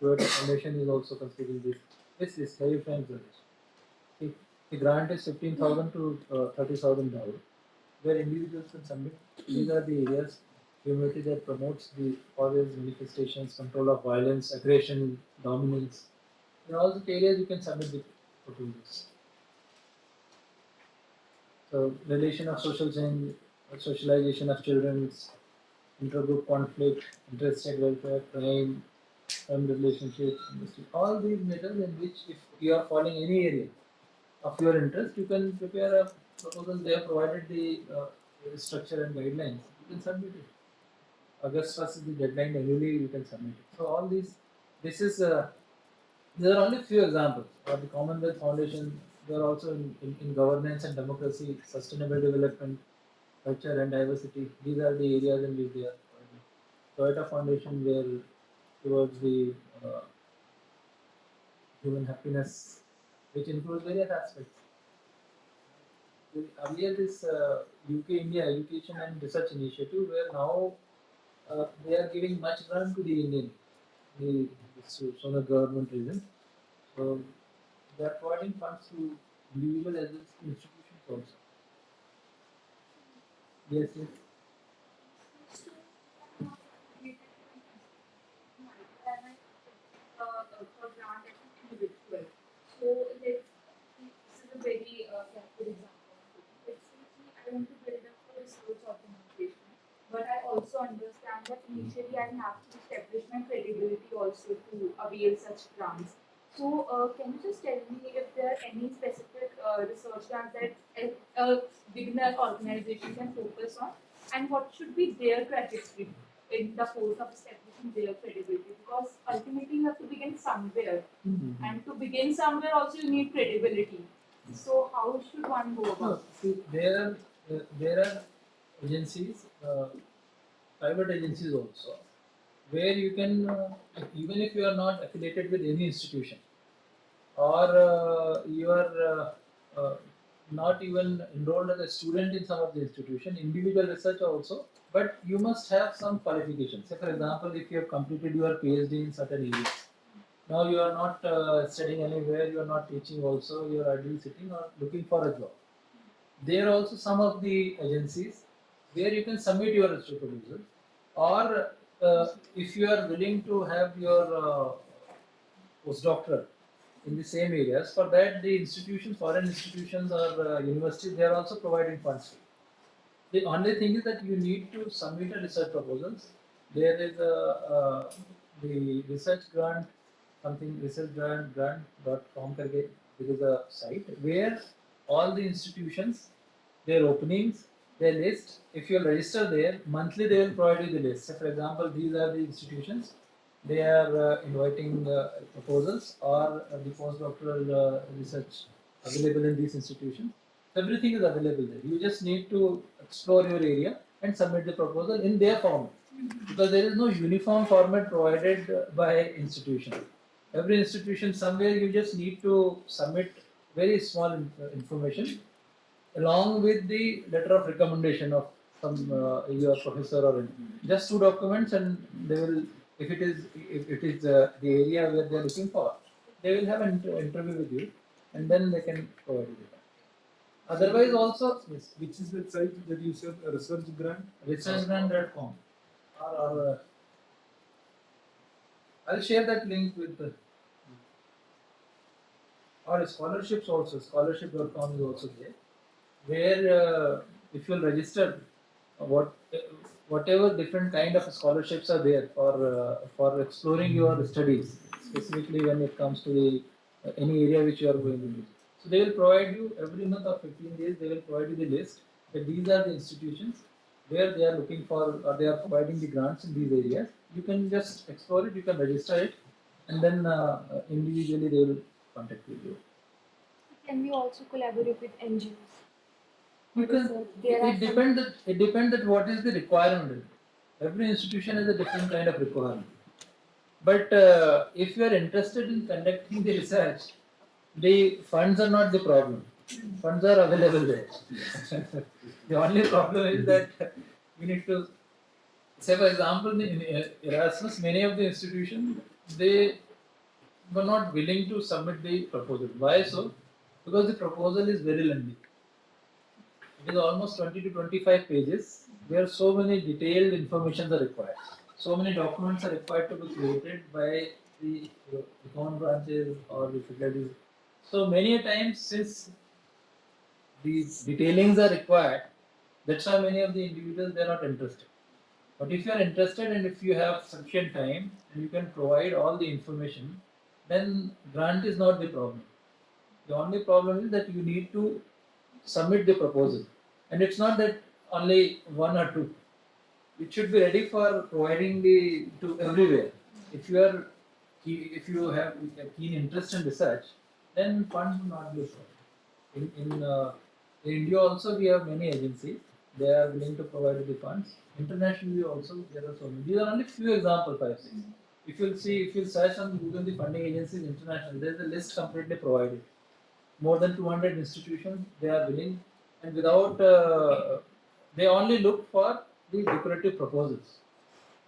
Toyota Foundation is also considering this. This is very frank donation. The grant is 15,000 to 30,000 where individuals can submit. These are the areas community that promotes the causes, manifestations, control of violence, aggression, dominance. In all the areas you can submit the proposals. So relation of social change, socialization of children, intergroup conflict, interstate welfare, crime, relationship, industry, all these matters in which if you are following any area of your interest, you can prepare a proposal. They have provided the structure and guidelines. You can submit it. August 1st is the deadline. Annually, you can submit it. So all these, this is there are only few examples. The Commonwealth Foundation, they are also in governance and democracy, sustainable development, culture and diversity. These are the areas in which they are. Toyota Foundation, where towards the human happiness, which includes various aspects. Earlier, this UK India Education and Research Initiative, where now they are giving much grant to the Indian, so the government reason. So they are providing funds to individual as well as institutions also. Yes, yes. For grant at individual. So let's this is a very good example. Let's say I want to build up a research organization, but I also understand that initially I have to establish my credibility also to avail such grants. So can you just tell me if there are any specific research grants that a beginner organization can focus on, and what should be their trajectory in the course of establishing their credibility? Because ultimately you have to begin somewhere, and to begin somewhere also you need credibility. So how should one go about? No, see, there are agencies, private agencies also, where you can even if you are not affiliated with any institution, or you are not even enrolled as a student in some of the institution, individual research also, but you must have some qualifications. Say, for example, if you have completed your PhD in certain areas, now you are not studying anywhere, you are not teaching also, you are ideally sitting or looking for a job. There are also some of the agencies where you can submit your research proposal, or if you are willing to have your postdoctoral in the same areas, for that the institutions, foreign institutions or universities, they are also providing funds. The only thing is that you need to submit a research proposals. There is the research grant, something researchgrant.com करके there is a site where all the institutions, their openings, their list. If you register there, monthly they will provide you the list. So for example, these are the institutions. They are inviting proposals or the postdoctoral research available in these institutions. Everything is available there. You just need to explore your area and submit the proposal in their format, because there is no uniform format provided by institution. Every institution, somewhere you just need to submit very small information along with the letter of recommendation of some your professor or anything. Just two documents, and they will, if it is the area where they are looking for, they will have an interview with you, and then they can provide you. Otherwise, also yes, Which is the site that you said, research grant? researchgrant.com, or I'll share that link with the, or scholarships also. Scholarship.com is also there, where if you'll register, what whatever different kind of scholarships are there for exploring your studies, specifically when it comes to the any area which you are going to do. So they will provide you every month or 15 days. They will provide you the list that these are the institutions where they are looking for, or they are providing the grants in these areas. You can just explore it. You can register it, and then individually they will contact with you. Can we also collaborate with NGOs? You can. There are It depends. It depends that what is the requirement. Every institution has a different kind of requirement. But if you are interested in conducting the research, the funds are not the problem. Funds are available there. The only problem is that you need to say, for example, in Erasmus, many of the institutions, they were not willing to submit the proposal. Why so? Because the proposal is very lengthy. It is almost 20 to 25 pages, where so many detailed information are required. So many documents are required to be created by the account branches or the faculties. So many a times, since these detailings are required, that's why many of the individuals, they are not interested. But if you are interested and if you have sufficient time and you can provide all the information, then grant is not the problem. The only problem is that you need to submit the proposal, and it's not that only one or two. It should be ready for providing the to everywhere. If you are if you have a keen interest in research, then funds will not be short. In India also we have many agencies. They are willing to provide the funds. Internationally also there are so many. These are only few examples, 5, 6. If you'll search on Google the funding agencies international, there is a list completely provided. More than 200 institutions they are willing, and without they only look for the decorative proposals,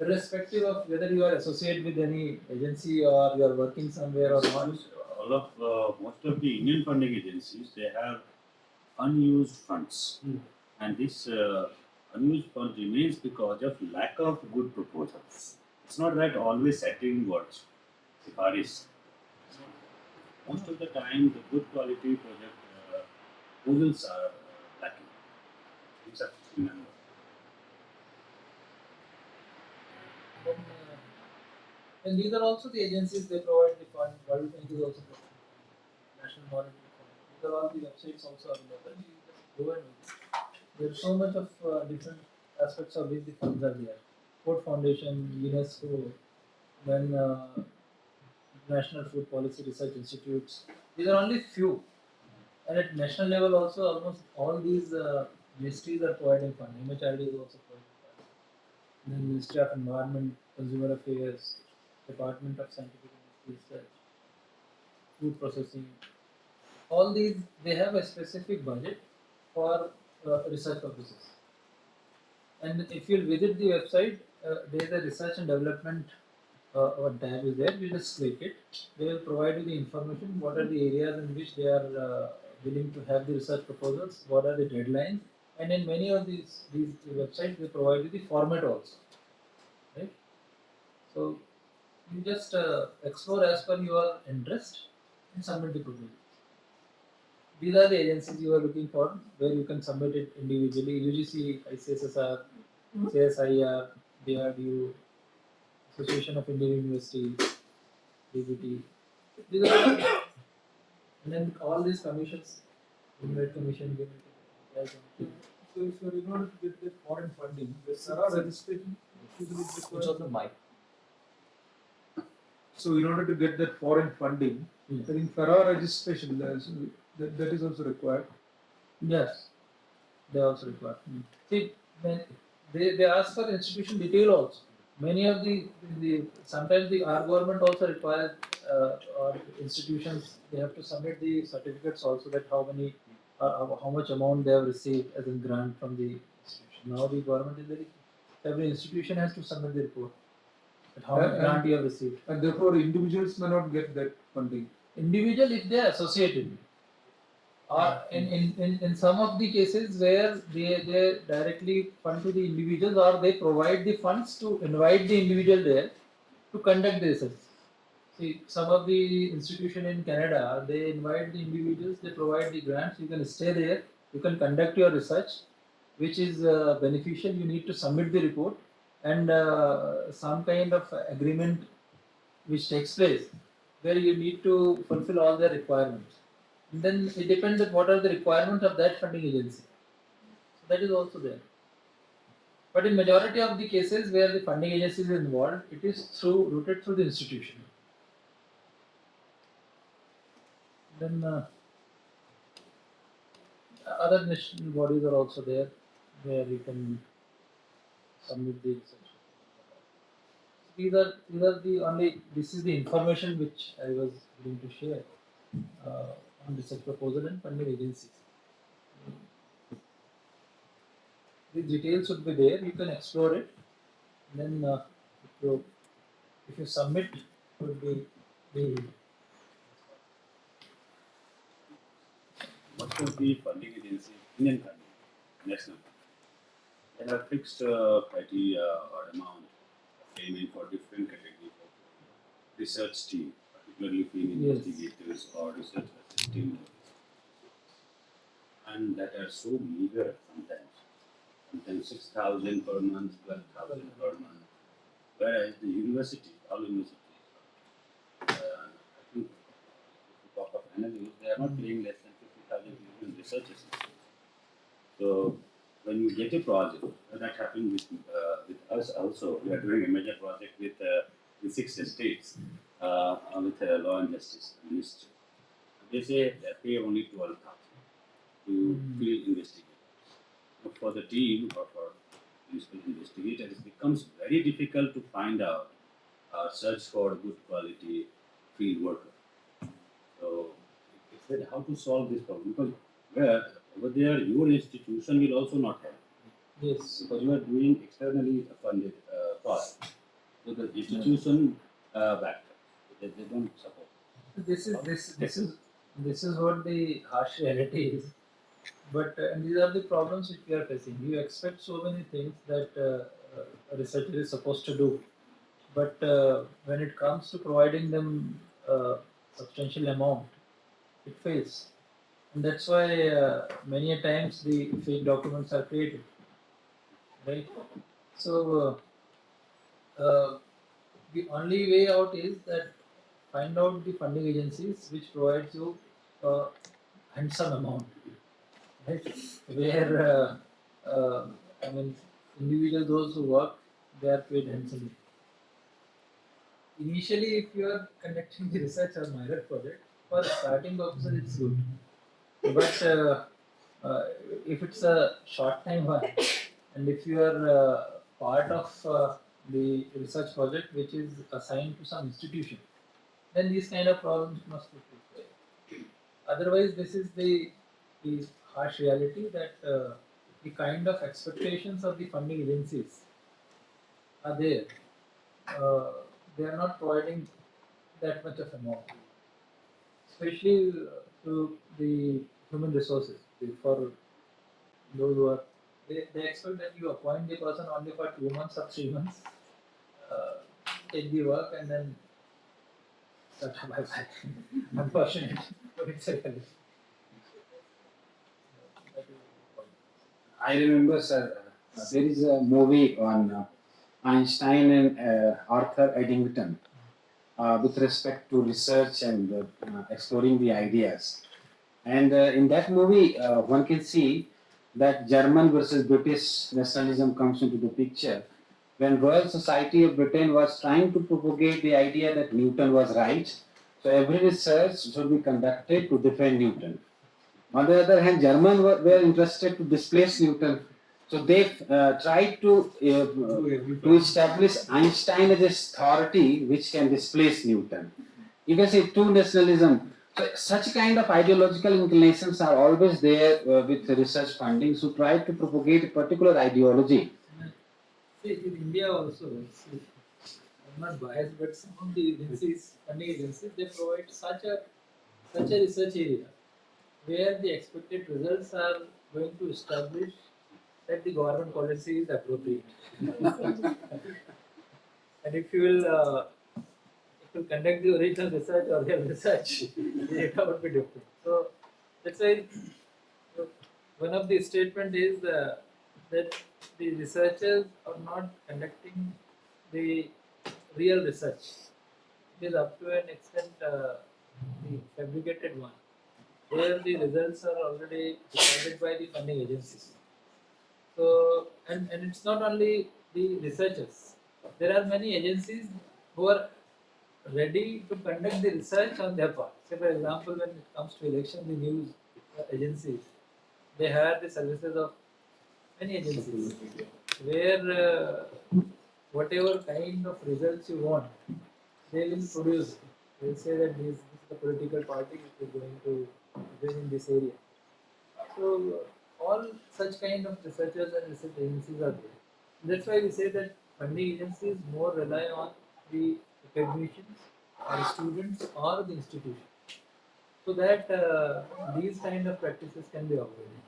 irrespective of whether you are associated with any agency or you are working somewhere or not. All of most of the Indian funding agencies, they have unused funds, and this unused fund remains because of lack of good proposals. It's not that always setting words. Sifaris. Most of the time, the good quality project proposals are lacking. These are to remember. Then, and these are also the agencies they provide the fund. World Bank is also providing fund. National Monetary Fund. These are all the websites also available. You just go and visit. There's so much of different aspects of which the funds are there. Ford Foundation, UNESCO, then National Food Policy Research Institutes. These are only few. And at national level also, almost all these ministries are providing fund. Himachal is also providing fund. Then Ministry of Environment, Consumer Affairs, Department of Scientific and Research, Food Processing. All these, they have a specific budget for research purposes. And if you visit the website, there is a research and development tab is there. You just click it. They will provide you the information. What are the areas in which they are willing to have the research proposals? What are the deadlines? And in many of these websites, they provide you the format also. Right. So you just explore as per your interest and submit the proposal. These are the agencies you are looking for where you can submit it individually. UGC, ICSSR, CSIR, DRDU, Association of Indian Universities, DBT. These are and then all these commissions, Human Commission, So in order to get the foreign funding, there are registration usually is which required. was the mic. So in order to get that foreign funding, Hmm. I think FARA registration that is also required. Yes, they also require. See, when they ask for institution detail also. Many of the sometimes our government also requires or institutions they have to submit the certificates also that how many how much amount they have received as a grant from the institution. Now the government is very every institution has to submit the report that how much grant you have received. And therefore individuals may not get that funding. Individual if they are associated. Or in some of the cases where they directly fund to the individuals or they provide the funds to invite the individual there to conduct the research. See, some of the institution in Canada, they invite the individuals, they provide the grants, you can stay there, you can conduct your research, which is beneficial, you need to submit the report and some kind of agreement which takes place where you need to fulfill all the requirements. And then it depends on what are the requirements of that funding agency. So that is also there. But in majority of the cases where the funding agency is involved, it is routed through the institution. Then other national bodies are also there where you can submit the research. These are the only. This is the information which I was going to share on research proposal and funding agencies. The details should be there. You can explore it. Then if you submit, it would be the Most of the funding agencies, Indian funding, national funding, they have fixed criteria or amount of payment for different categories of research team, particularly field Yes. investigators or research assistant, and that are so meager sometimes. Sometimes 6,000 per month, 12,000 per month. Whereas the university, all universities, I think if you talk of analysts, they are not paying less than 50,000 in research assistants. So when you get a project, that happened with us also. We are doing a major project with 6 states with law and justice ministry. They say they pay only 12,000 to field investigators. But for the team or for principal investigators, it becomes very difficult to find out search for good quality field worker. So it's that how to solve this problem because where over there your institution will also not help yes. because you are doing externally funded project. So the institution back they don't support. This is what the harsh reality is. But and these are the problems which we are facing. You expect so many things that a researcher is supposed to do, but when it comes to providing them substantial amount, it fails, and that's why many a times the fake documents are created, right? So the only way out is that find out the funding agencies which provides you a handsome amount, right? Where I mean, individual those who work, they are paid handsomely. Initially, if you are conducting the research or minor project, for starting purposes, it's good. But uh, if it's a short time one, and if you are part of the research project which is assigned to some institution, then these kind of problems must be fixed. Otherwise, this is the harsh reality that the kind of expectations of the funding agencies are there. Uh, they are not providing that much of amount, especially to the human resources. For those who are, they expect that you appoint the person only for 2 months or 3 months, uh, take the work, and then start bye bye. Unfortunately, but it's a reality. I remember, sir, there is a movie on Einstein and Arthur Eddington with respect to research and exploring the ideas. And in that movie, one can see that German versus British nationalism comes into the picture. When Royal Society of Britain was trying to propagate the idea that Newton was right, so every research should be conducted to defend Newton. On the other hand, German were interested to displace Newton. So they tried to establish Einstein as authority which can displace Newton. You can say two nationalism. So such kind of ideological inclinations are always there with research funding. So try to propagate a particular ideology. See, in India also, see, I'm not biased, but some of the agencies, funding agencies, they provide such a research area where the expected results are going to establish that the government policy is appropriate. And if you conduct the original research or real research, the data would be different. So that's why one of the statement is that the researchers are not conducting the real research. It is up to an extent the fabricated one, where the results are already decided by the funding agencies. So, and it's not only the researchers. There are many agencies who are ready to conduct the research on their part. Say, for example, when it comes to election, the news agencies, they hire the services of many agencies, where whatever kind of results you want, they will produce. They will say that this is the political party which is going to win in this area. So all such kind of researchers and research agencies are there. That's why we say that funding agencies more rely on the academicians or students or the institution, so that these kind of practices can be avoided.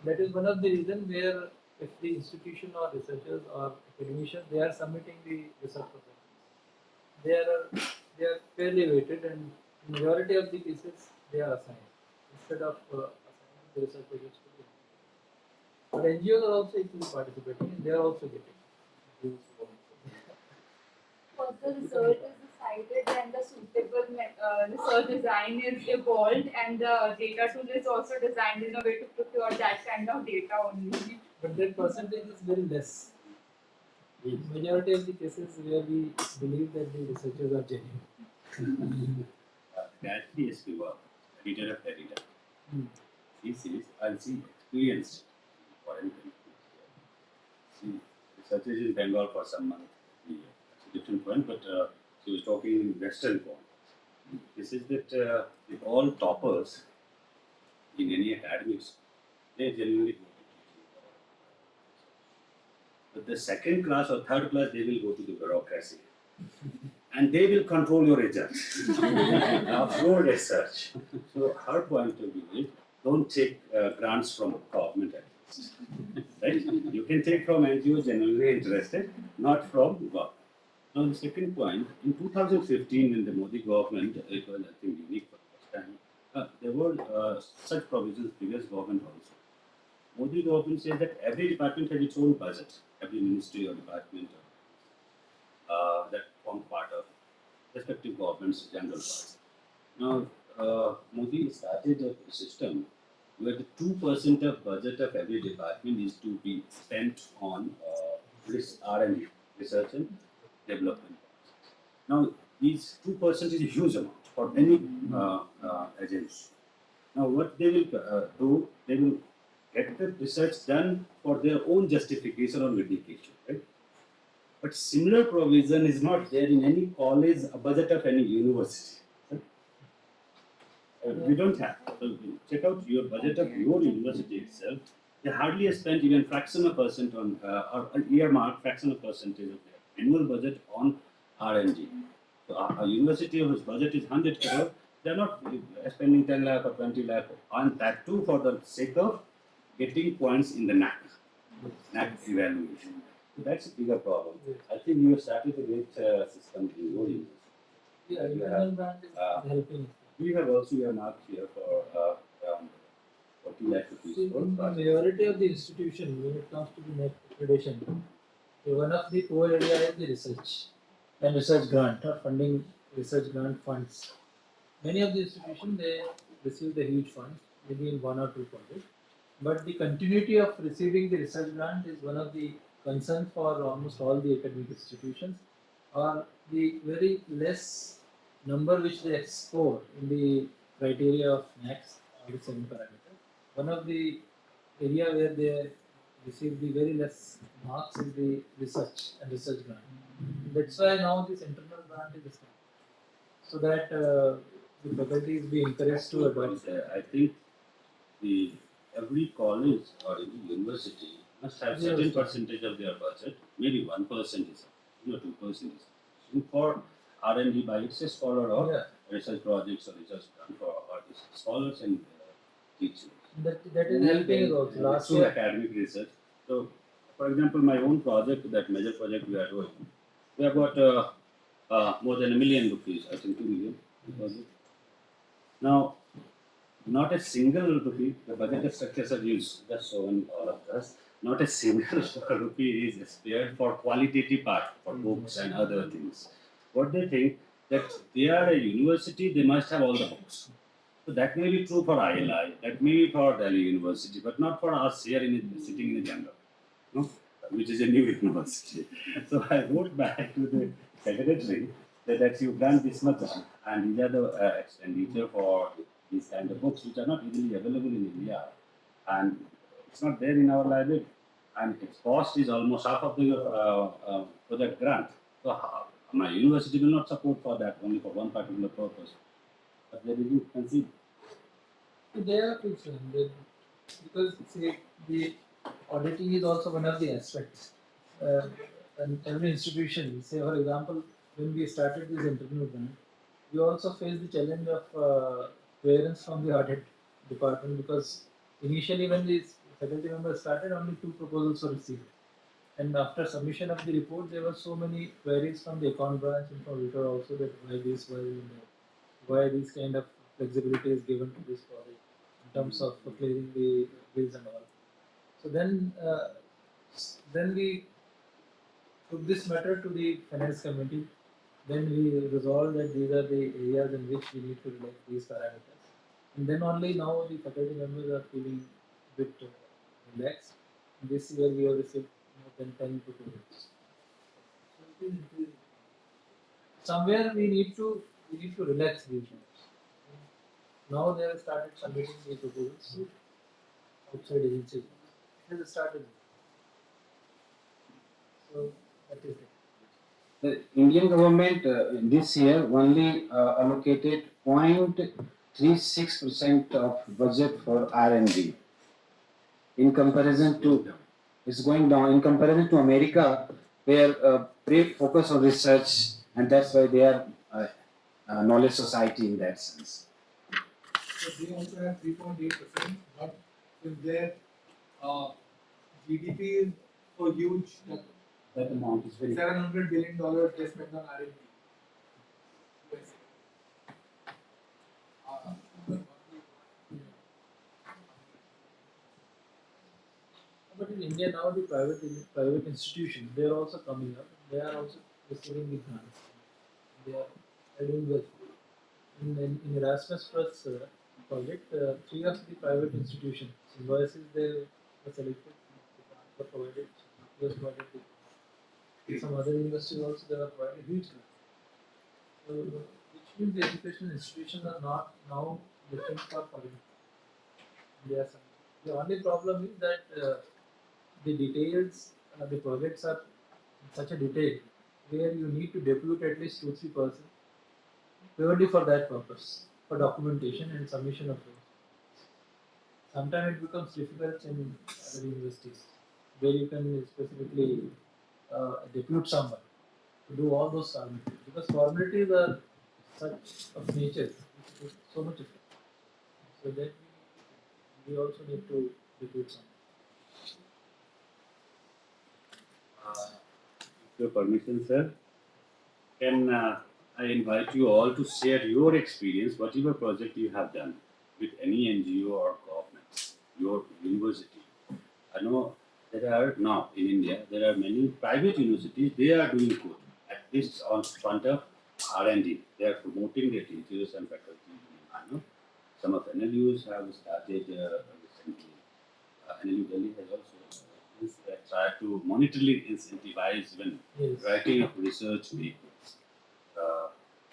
That is one of the reasons where if the institution or researchers or academicians they are submitting the research proposals, they are they are fairly weighted, and majority of the cases they are assigned instead of assigning the research projects to the but NGOs are also equally participating and they are also getting views from. Once the research is decided and the suitable research design is evolved and the data tool is also designed in a way to procure that kind of data only. But that percentage is very less. Majority of the cases where we believe that the researchers are genuine. That is the work, editor of editor. Hmm. She says, and she experienced foreign countries. She researches in Bengal for some months. That's a different point, but she was talking in Western form. She says that all toppers in any academics, they generally go to teaching. But the second class or third class, they will go to the bureaucracy. And they will control your results of your research. So her point of view is don't take grants from government at least. Right? You can take from NGOs genuinely interested, not from government. Now the second point, in 2015 when the Modi government, it was I think unique for the first time, there were such provisions previous government also. Modi government says that every department has its own budget, every ministry or department that form part of respective government's general budget. Now, Modi started a system where the 2% of budget of every department is to be spent on R&D, research and development. Now, these 2% is a huge amount for any agency. Now, what they will do, they will get the research done for their own justification or vindication, right? But similar provision is not there in any college budget of any university. We don't have. So check out your budget of your university itself. They hardly spend even fraction of percent on or an earmark fraction of percentage of their annual budget on R&D. So a university whose budget is 100 crore, they are not spending 10 lakh or 20 lakh on that too for the sake of getting points in the NAC evaluation. So that's a bigger problem. I think you have started a great system in your university. Yeah, You internal have, brand is uh, helping. we have also earmarked here for 40 lakh rupees See, for in the project. majority of the institution, when it comes to the net accreditation, one of the core area is the research and research grant or funding research grant funds. Many of the institutions they receive the huge funds, maybe in one or two projects. But the continuity of receiving the research grant is one of the concerns for almost all the academic institutions, or the very less number which they score in the criteria of NACS, or the 7 parameters. One of the area where they receive the very less marks is the research and research grant. That's why now this internal grant is established so that the faculties be encouraged to adopt. I think the every college or every university must have certain Yes. percentage of their budget, maybe 1% is, 2% is, for R&D by its scholar or Yeah. research projects or research done for artists, scholars and teachers. That is helping us also. Last Through year, academic research. So, for example, my own project, that major project we are doing, we have got more than ₹1 million, I think 2 million. Project. Now, not a single rupee, the budget structures are used, just showing all of us, not a single rupee is spared for qualitative part, for books and other things. What they think, that they are a university, they must have all the books. So that may be true for ILI, that may be for Delhi University, but not for us here sitting in the jungle, no? Which is a new university. So I wrote back to the secretary that you've done this much, and these are the expenditure for these kind of books which are not easily available in India, and it's not there in our library, and its cost is almost half of the project grant. So my university will not support for that, only for one particular purpose. But they will concede. they are concerned because see, the auditing is also one of the aspects. And every institution, say for example, when we started this internal grant, we also faced the challenge of clearance from the audit department because initially when these faculty members started, only 2 proposals were received. And after submission of the report, there were so many queries from the account branch and from auditor also that why this kind of flexibility is given to this project in terms of clearing the bills and all. So then we took this matter to the finance committee. Then we resolved that these are the areas in which we need to relax these parameters. And then only now the faculty members are feeling a bit relaxed. This year we have received more than 10 proposals. So somewhere we need to relax these matters. Now they have started submitting the proposals to outside agencies. It has started. So that is it. The Indian government this year only allocated 0.36% of budget for R&D in comparison to, it's going down in comparison to America, where they focus on research, and that's why they are knowledge society in that sense. So they also have 3.8%, but with their GDP is so huge that That amount is very $700 billion they spend on R&D. USA. But in India now the private institutions they are also coming up. They are also receiving the grants. They are doing well. In Erasmus Plus project, 3 of the private institutions invoices they were selected. The grants were provided. Was provided. Some other universities also they were provided huge grants. So which means the educational institutions are not now looking for foreign. They are some. The only problem is that the details, the projects are in such a detail where you need to depute at least 2-3 person purely for that purpose, for documentation and submission of those. Sometimes it becomes difficult in other universities where you can specifically depute someone to do all those formalities because formalities are such of nature, it's so much effort. So that we also need to depute someone. With your permission, sir, can I invite you all to share your experience, whatever project you have done with any NGO or government? your university. I know there are now in India, there are many private universities, they are doing good, at least on front of R&D. They are promoting their teachers and faculty. I know some of NLUs have started recently. NLU Delhi has also tried to monetarily incentivize when Yes. writing of research papers.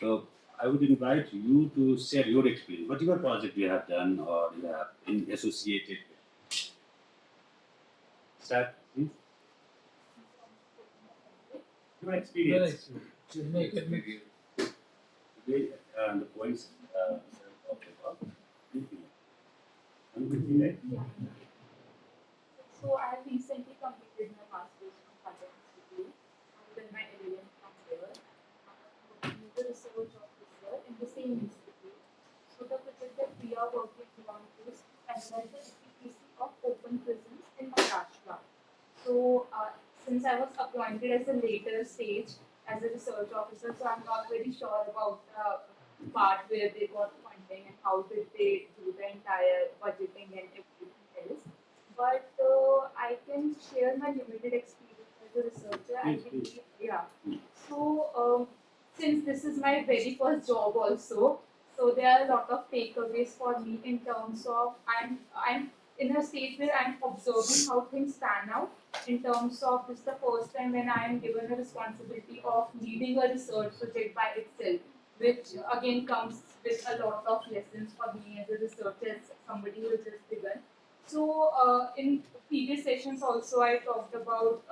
So I would invite you to share your experience, whatever project you have done or you have been associated with. Start, please. Your experience. Make it mix. Today, the points talked about. Right? So I have recently completed my master's from Comparative Institute. I did my LLM from there. I'm working as a research officer in the same institute. So the project that we are working on is to analyze the efficacy of open prisons in Maharashtra. So since I was appointed as a later stage as a research officer, so I'm not very sure about the part where they got funding and how did they do the entire budgeting and everything else. But I can share my limited experience as a researcher. I believe, yeah. So since this is my very first job also, so there are a lot of takeaways for me in terms of I'm in a state where I'm observing how things pan out in terms of this is the first time when I am given a responsibility of leading a research project by itself, which again comes with a lot of lessons for me as a researcher, as somebody who has just begun. So in previous sessions also I talked about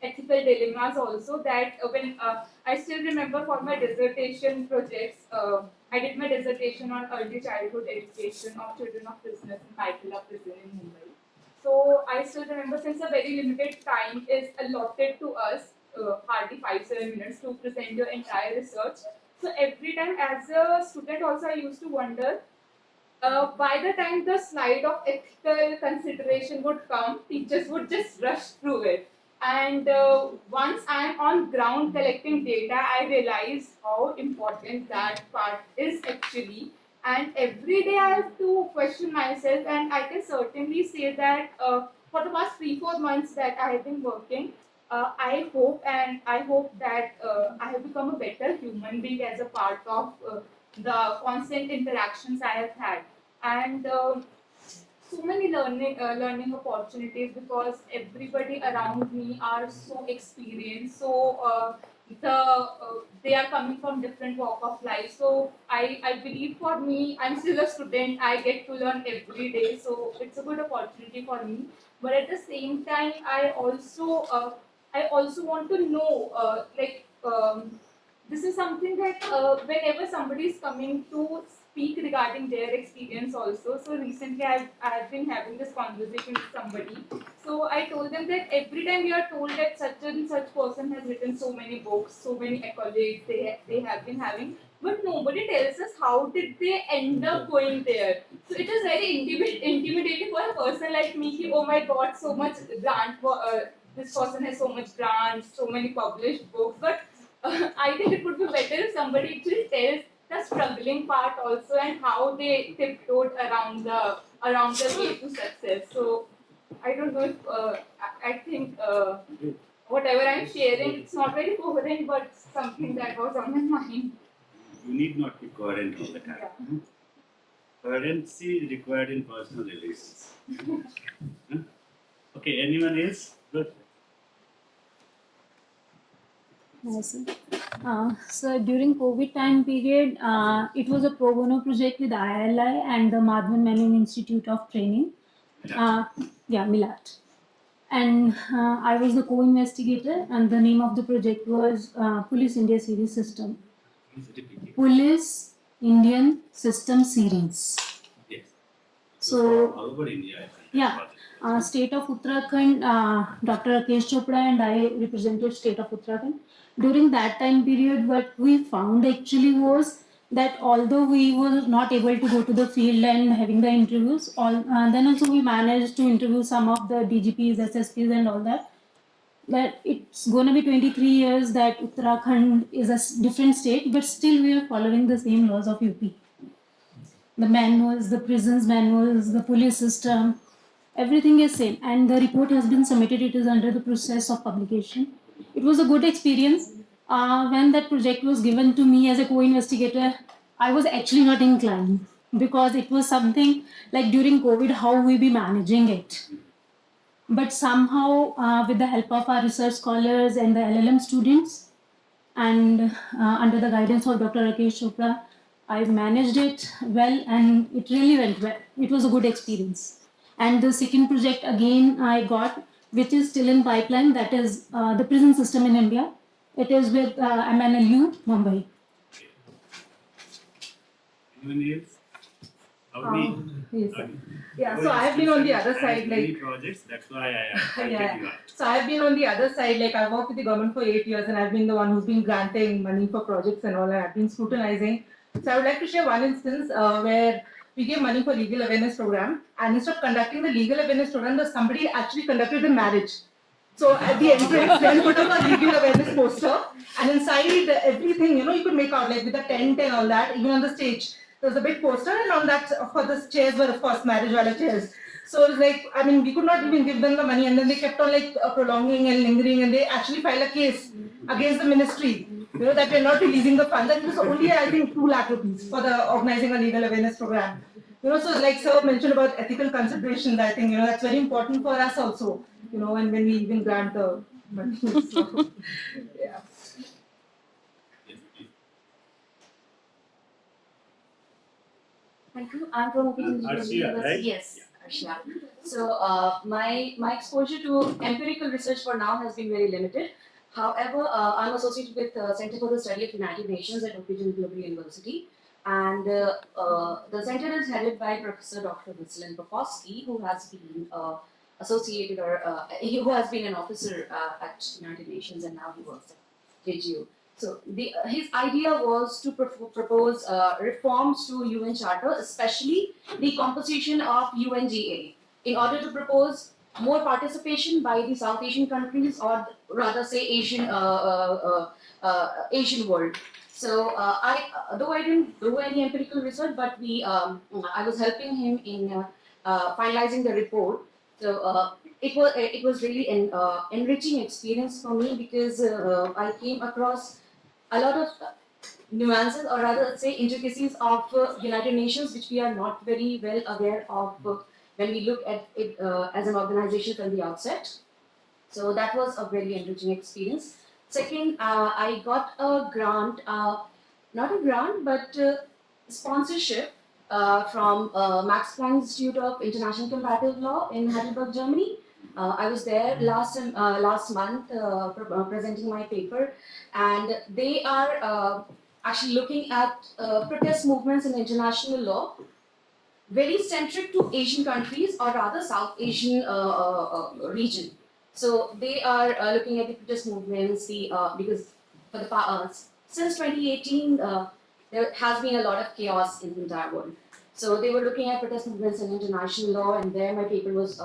ethical dilemmas also that when I still remember for my dissertation projects, I did my dissertation on early childhood education of children of prisoners in Patiala prison in Mumbai. So I still remember since a very limited time is allotted to us, hardly 5-7 minutes to present your entire research. So every time as a student also I used to wonder by the time the slide of ethical consideration would come, teachers would just rush through it. And once I am on ground collecting data, I realize how important that part is actually. And every day I have to question myself, and I can certainly say that for the past 3-4 months that I have been working, I hope that I have become a better human being as a part of the constant interactions I have had, and so many learning opportunities because everybody around me are so experienced. So they are coming from different walk of life. So I believe for me, I'm still a student. I get to learn every day. So it's a good opportunity for me. But at the same time, I also want to know this is something that whenever somebody is coming to speak regarding their experience also. So recently I've been having this conversation with somebody. So I told them that every time you are told that such and such person has written so many books, so many accolades they have been having, but nobody tells us how did they end up going there. So it is very intimidating for a person like me. Ki, oh my God, so much grant. This person has so much grants, so many published books, but I think it would be better if somebody actually tells the struggling part also and how they tiptoed around the way to success. So I don't know if I think whatever I'm sharing, it's not very coherent, but something that was on my mind. You need not be coherent all the time. Yeah. Coherency is required in personal relations. Huh? Okay, anyone else? Good. Yes, sir. So during COVID time period, it was a pro bono project with ILI and the Madhavan Menon Institute of Training. Milat. And I was the co-investigator, and the name of the project was Police India Series System. Please repeat. Police Indian System Series. Yes. So all over India, I think. yeah, state of Uttarakhand, Dr. Rakesh Chopra and I represented state of Uttarakhand. During that time period, what we found actually was that although we were not able to go to the field and having the interviews, then also we managed to interview some of the DGPs, SSPs and all that. But it's going to be 23 years that Uttarakhand is a different state, but still we are following the same laws of UP. The manuals, the prisons manuals, the police system, everything is same, and the report has been submitted. It is under the process of publication. It was a good experience. When that project was given to me as a co-investigator, I was actually not inclined, because it was something like during COVID, how we be managing it. But somehow, with the help of our research scholars and the LLM students, and under the guidance of Dr. Rakesh Chopra, I managed it well, and it really went well. It was a good experience. And the second project again I got, which is still in pipeline, that is the prison system in India. It is with MNLU, Mumbai. Anyone else? Avni? Yes, sir. Okay. Yeah, Your so I've been on the other institution has side, many like, projects, that's why I pointed yeah. you out. So I've been on the other side, like I've worked with the government for 8 years and I've been the one who's been granting money for projects and all, and I've been scrutinizing. So I would like to share one instance where we gave money for legal awareness program, and instead of conducting the legal awareness program, somebody actually conducted the marriage. So at the entrance, then put up a legal awareness poster, and inside everything, you could make out, like with the tent and all that, even on the stage. There was a big poster, and on that, of course, the chairs were, of course, marriage wala chairs. So it was like, I mean, we could not even give them the money, and then they kept on like prolonging and lingering, and they actually filed a case against the ministry, that we're not releasing the funds. And it was only, I think, 2 lakh rupees for the organizing a legal awareness program. So like sir mentioned about ethical considerations, I think, that's very important for us also, and when we even grant the money. So, yeah. Yes, please. Thank you. I'm from Open Arshia, University. right? Yes, Arshia. So my exposure to empirical research for now has been very limited. However, I'm associated with Center for the Study of United Nations at Open University, and the center is headed by Professor Dr. Prof, who has been associated or who has been an officer at United Nations, and now he works at JGU. So his idea was to propose reforms to UN Charter, especially the composition of UNGA, in order to propose more participation by the South Asian countries, or rather say Asian world. So though I didn't do any empirical research, but I was helping him in finalizing the report. So it was really an enriching experience for me, because I came across a lot of nuances, or rather say intricacies of United Nations, which we are not very well aware of when we look at it as an organization from the outset. So that was a very enriching experience. Second, I got a grant, not a grant, but sponsorship from Max Planck Institute of International Comparative Law in Heidelberg, Germany. I was there last month presenting my paper, and they are actually looking at protest movements in international law, very centric to Asian countries, or rather South Asian region. So they are looking at the protest movements, because for the since 2018 there has been a lot of chaos in the entire world. So they were looking at protest movements in international law, and there my paper was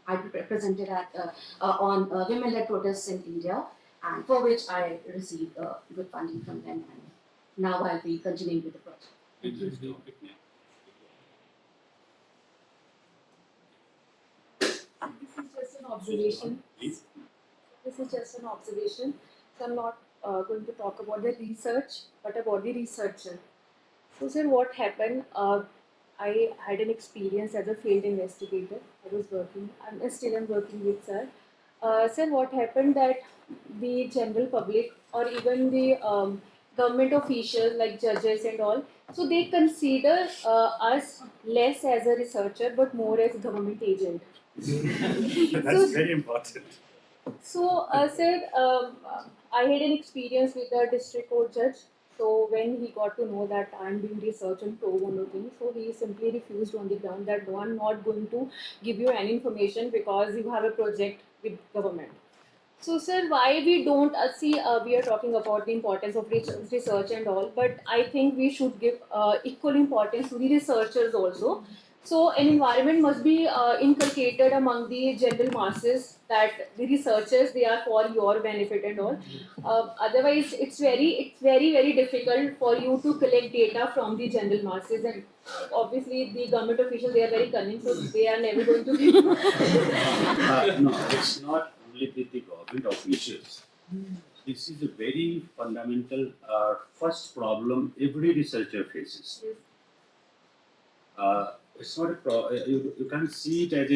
I presented on women-led protests in India, and for which I received good funding from them, and now I'll be continuing with the project. Thank you. This is just an observation. Please. This is just an observation. So I'm not going to talk about the research, but about the researcher. So, sir, what happened? I had an experience as a field investigator. I was working. I'm still working with sir. Sir, what happened that the general public, or even the government officials like judges and all, so they consider us less as a researcher but more as government agent. That's very important. So, sir, I had an experience with the district court judge. So, when he got to know that I'm doing research on pro bono thing, so he simply refused on the ground that no, I'm not going to give you any information because you have a project with government. So, sir, why we don't see? We are talking about the importance of research and all, but I think we should give equal importance to the researchers also. So an environment must be inculcated among the general masses that the researchers, they are for your benefit and all. Otherwise, it's very difficult for you to collect data from the general masses, and obviously the government officials, they are very cunning, so they are never going to give. No, it's not only with the government officials. This is a very fundamental first problem every researcher faces. It's not you can't see it as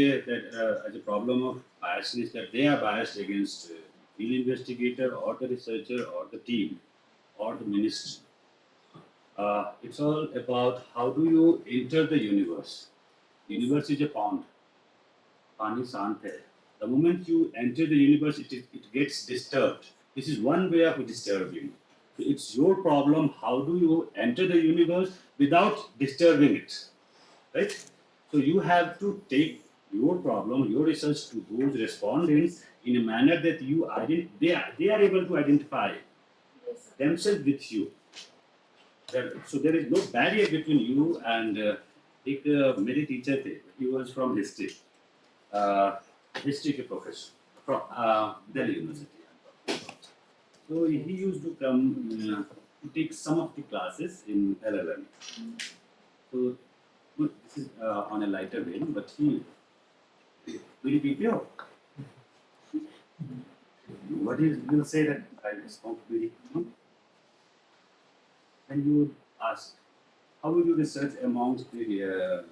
as a problem of biasness, that they are biased against field investigator or the researcher or the team or the ministry. It's all about how do you enter the universe. Universe is a pond. Pani शांत है. The moment you enter the universe, it gets disturbed. This is one way of disturbing. So it's your problem. How do you enter the universe without disturbing it, right? So you have to take your problem, your research to those respondents in a manner that they are able to identify themselves with you. So there is no barrier between you and एक मेरे teacher थे. He was from history. History के professor from Delhi University. So he used to come to take some of the classes in LLM. So this is on a lighter vein, but he will be pure. What is will say that I smoke very. And you would ask, how will you research amongst the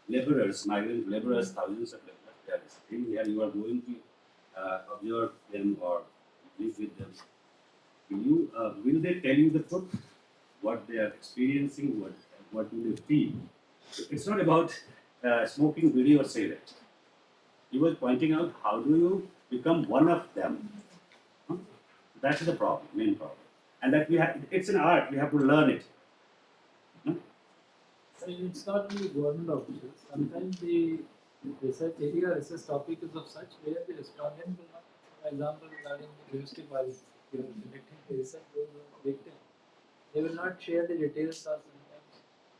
laborers, migrant laborers, thousands of laborers they are sitting here, you are going to observe them or live with them. Will they tell you the truth, what they are experiencing, what do they feel? It's not about smoking video or cigarette. He was pointing out how do you become one of them. Huh? That's the problem, main problem. And that it's an art, we have to learn it. So it's not only government officials. Sometimes the research area, research topic is of such where the respondent will not, for example, regarding the domestic violence, you are conducting the research goes on victim. They will not share the details or sometimes.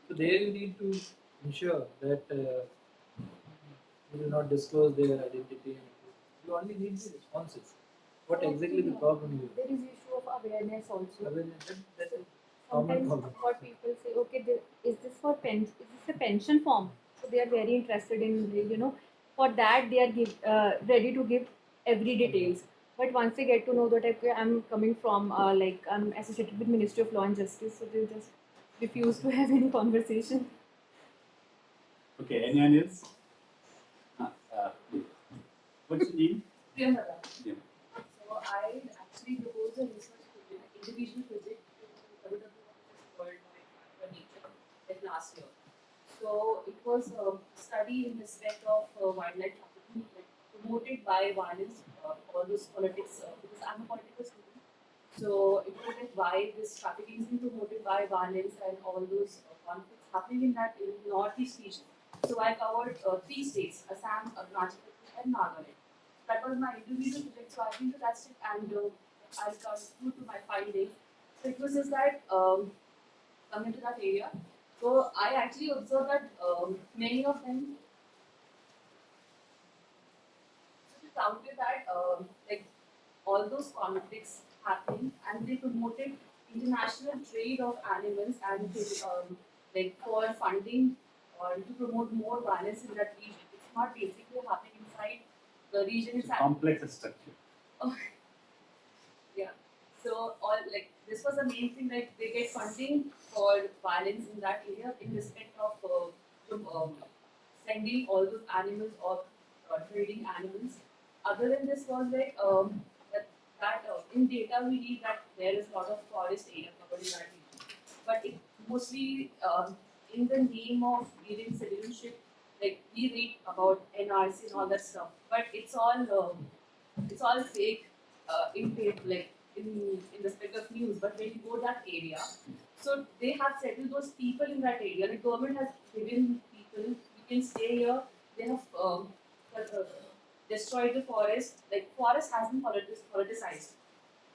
So there you need to ensure that you will not disclose their identity. You only need the responses. What exactly the problem is? There is issue of awareness also. Awareness, that is common Sometimes problem. what people say, okay, is this for is this a pension form? So they are very interested in, for that they are ready to give every details. But once they get to know that, okay, I'm coming from I'm associated with Ministry of Law and Justice, so they just refuse to have any conversation. Okay, anyone else? What's your name? Priyamada. Yeah. So I actually proposed a research project, individual project to WWF World Wide Nature like last year. So it was a study in respect of wildlife trafficking promoted by violence, all those politics, because I'm a political student. So it was like why this trafficking is being promoted by violence and all those conflicts happening in that in northeast region. So I covered 3 states: Assam, Arunachal Pradesh, and Nagaland. That was my individual project. So I've been to that state and I'll come through to my findings. So it was just that coming to that area. So I actually observed that many of them counted that like all those conflicts happening, and they promoted international trade of animals and like for funding or to promote more violence in that region. It's not basically happening inside the region. It's a complex structure. Oh, yeah. So all like this was the main thing, like they get funding for violence in that area in respect of sending all those animals or trading animals. Other than this was like that in data we read that there is a lot of forest area covered in that region, but it mostly in the name of giving citizenship, like we read about NRC and all that stuff, but it's all fake in paper, like in respect of news. But when you go that area, so they have settled those people in that area. The government has given people, you can stay here. They have destroyed the forest. Like forest has been politicized.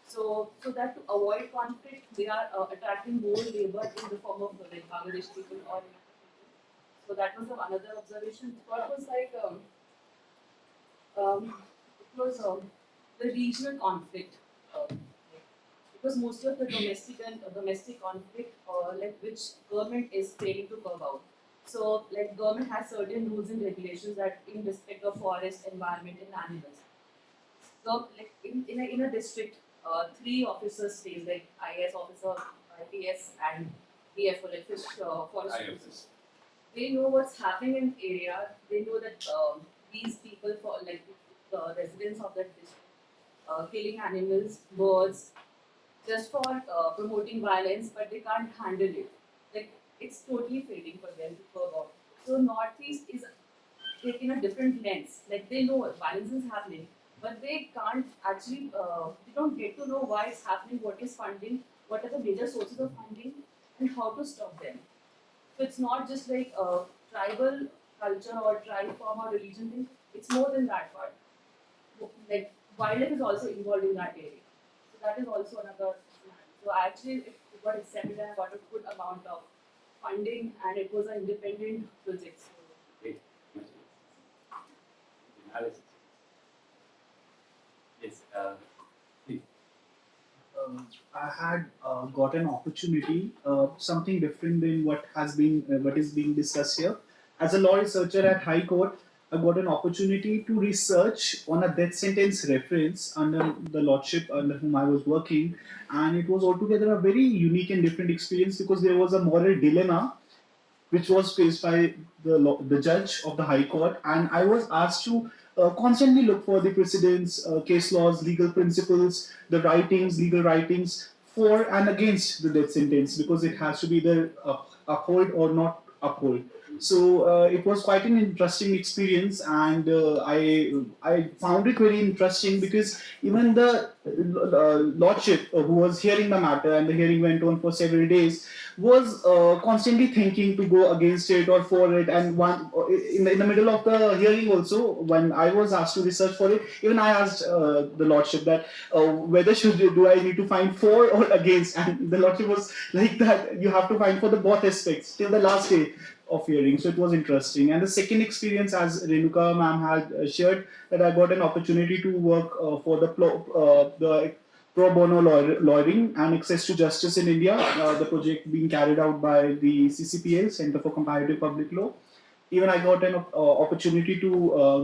So that to avoid conflict, they are attracting more labor in the form of like Bangladesh people or So that was another observation. Third was it was the regional conflict. Because most of the domestic conflict, like which government is failing to curb out. So, like government has certain rules and regulations that in respect of forest, environment, and animals. So, like in a district, three officers stays like IS officer, IPS, and DFO, like fish forest officers. They know what's happening in area. They know that these people for like the residents of that district killing animals, birds, just for promoting violence, but they can't handle it. Like it's totally failing for them to curb out. So Northeast is taking a different lens. Like they know violence is happening, but they can't actually. They don't get to know why it's happening, what is funding, what are the major sources of funding, and how to stop them. So it's not just like a tribal culture or tribe form or religion thing. It's more than that part. Like wildlife is also involved in that area. So that is also another. So actually, it got accepted and got a good amount of funding, and it was an independent project. So, Okay. Analysis. Yes. Please. I had got an opportunity, something different than what is being discussed here. As a law researcher at High Court, I got an opportunity to research on a death sentence reference under the lordship under whom I was working, and it was altogether a very unique and different experience because there was a moral dilemma which was faced by the judge of the High Court, and I was asked to constantly look for the precedents, case laws, legal principles, the writings, legal writings for and against the death sentence because it has to be either uphold or not uphold. So it was quite an interesting experience, and I found it very interesting because even the lordship who was hearing the matter, and the hearing went on for several days, was constantly thinking to go against it or for it. And one in the middle of the hearing also, when I was asked to research for it, even I asked the lordship that whether do I need to find for or against, and the lordship was like that you have to find for the both aspects till the last day of hearing. So it was interesting. And the second experience, as Renuka ma'am had shared, that I got an opportunity to work for the pro bono lawyering and access to justice in India, the project being carried out by the CCPL, Center for Comparative Public Law. Even I got an opportunity to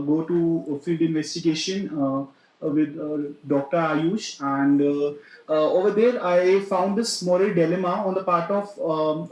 go to a field investigation with Dr. Ayush, and over there I found this moral dilemma on the part of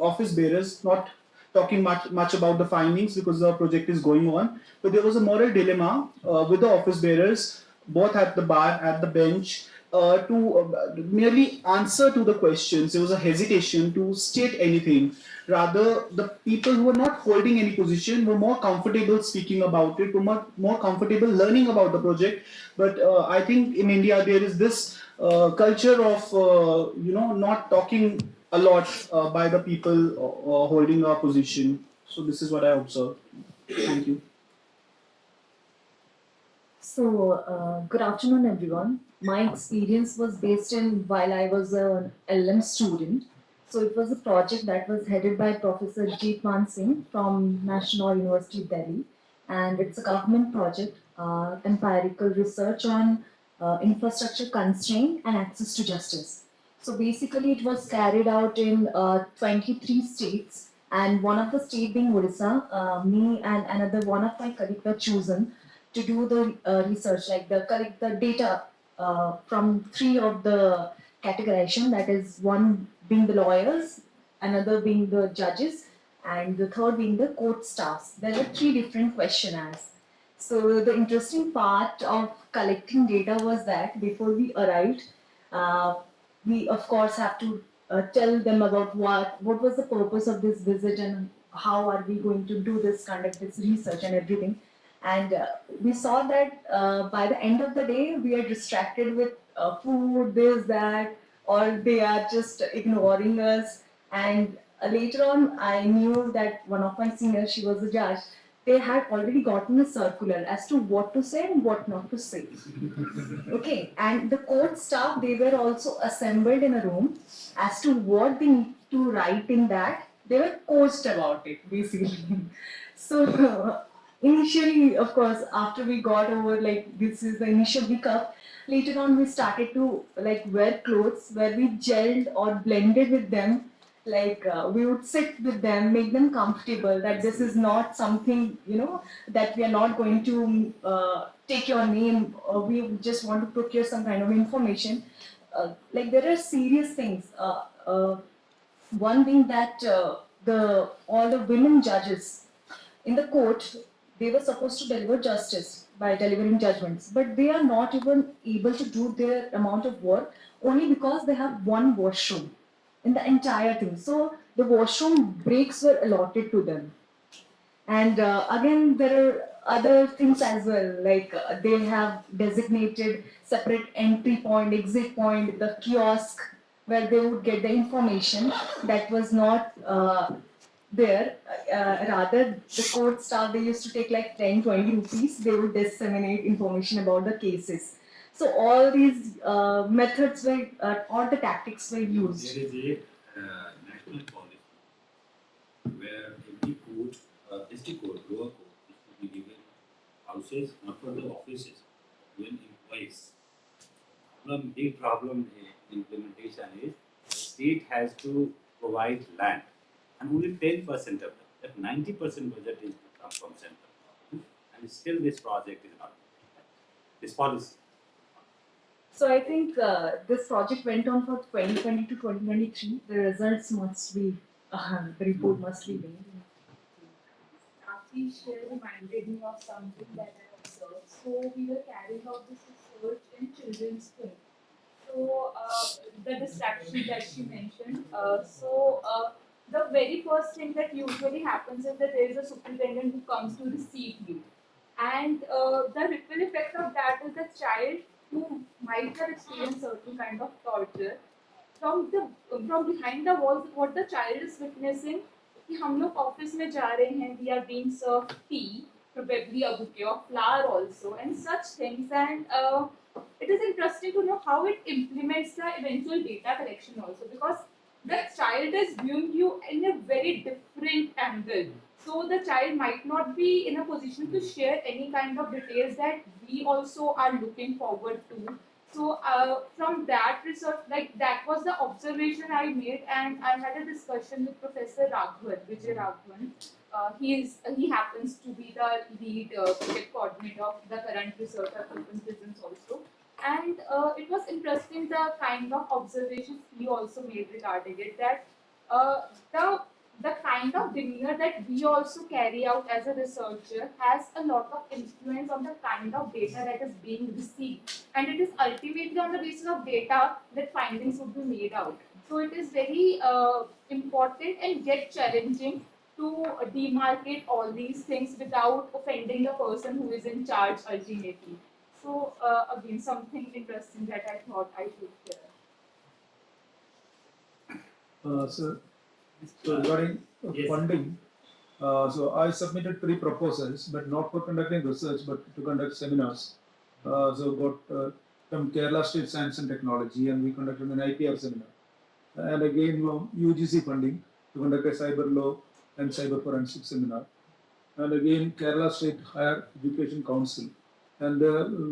office bearers, not talking much about the findings because the project is going on, but there was a moral dilemma with the office bearers, both at the bar, at the bench, to merely answer to the questions. There was a hesitation to state anything. Rather, the people who were not holding any position were more comfortable speaking about it, were more comfortable learning about the project. But I think in India there is this culture of not talking a lot by the people holding a position. So this is what I observed. Thank you. So, good afternoon, everyone. My experience was based in while I was an LM student. So, it was a project that was headed by Professor Jeetman Singh from National University, Delhi, and it's a government project, empirical research on infrastructure constraint and access to justice. So, basically, it was carried out in 23 states, and one of the state being Odisha. Me and another one of my colleagues were chosen to do the research, like the collect the data from three of the categorization. That is one being the lawyers, another being the judges, and the third being the court staffs. There are three different questionnaires. So the interesting part of collecting data was that before we arrived, uh, we of course have to tell them about what was the purpose of this visit and how are we going to do this, conduct this research and everything. And we saw that by the end of the day, we are distracted with food, this, that, or they are just ignoring us. And later on, I knew that one of my seniors, she was a judge, they had already gotten a circular as to what to say and what not to say. Okay, and the court staff, they were also assembled in a room as to what they need to write in that, they were coached about it basically. So initially, of course, after we got over like this is the initial hiccup, later on we started to like wear clothes where we gelled or blended with them. Like we would sit with them, make them comfortable. That this is not something that we are not going to take your name. Or we just want to procure some kind of information. Like there are serious things. One being that the all the women judges in the court, they were supposed to deliver justice by delivering judgments, but they are not even able to do their amount of work only because they have one washroom in the entire thing. So the washroom breaks were allotted to them. And again, there are other things as well, like they have designated separate entry point, exit point, the kiosk where they would get the information that was not there. Rather, the court staff, they used to take like 10, 20 rupees, they would disseminate information about the cases. So all these methods were, all the tactics were used. There is a national policy where every court, district court, lower court, is to be given houses, not for the offices, even employees. One big problem in implementation is the state has to provide land, and only 10% of that, that 90% budget is to come from central, and still this project is not this policy. So I think this project went on for 2020 to 2023. The results must be, the report must be there. Actually, share reminded me of something that I observed. So we were carrying out this research in children's film. So the distraction that she mentioned. The very first thing that usually happens is that there is a superintendent who comes to receive you, and the ripple effect of that is the child who might have experienced certain kind of torture from behind the walls. What the child is witnessing कि हम लोग office में जा रहे हैं, we are being served tea, probably a bouquet of flower also, and such things. And it is interesting to know how it implements the eventual data collection also, because the child is viewing you in a very different angle. So the child might not be in a position to share any kind of details that we also are looking forward to. So from that research, like that was the observation I made, and I had a discussion with Professor Raghavan, Vijay Raghavan. He happens to be the lead project coordinator of the current research at Open Prisons also. And it was interesting the kind of observations he also made regarding it, that the kind of demeanor that we also carry out as a researcher has a lot of influence on the kind of data that is being received, and it is ultimately on the basis of data that findings would be made out. So it is very important and yet challenging to demarcate all these things without offending the person who is in charge ultimately. So again, something interesting that I thought I should share. So regarding funding, so I submitted 3 proposals, but not for conducting research, but to conduct seminars. So got from Kerala State Science and Technology, and we conducted an IPR seminar. And again, UGC funding to conduct a cyber law and cyber forensic seminar. And again, Kerala State Higher Education Council, and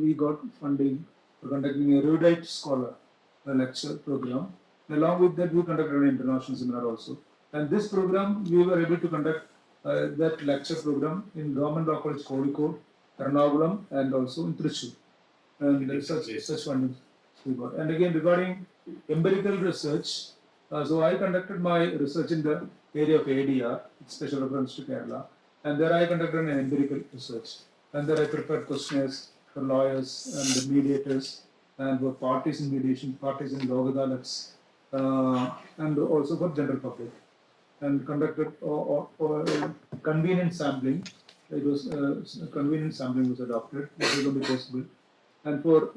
we got funding for conducting a erudite scholar lecture program. Along with that, we conducted an international seminar also. And this program, we were able to conduct that lecture program in Government Law College, Kozhikode, Ernakulam, and also in Thrissur. And such funding we got. And again, regarding empirical research, so I conducted my research in the area of ADR, special reference to Kerala, and there I conducted an empirical research. And there I prepared questionnaires for lawyers and the mediators, and for parties in mediation, parties in law adalats, and also for general public. And conducted convenient sampling. It was convenient sampling was adopted. It was only possible. And for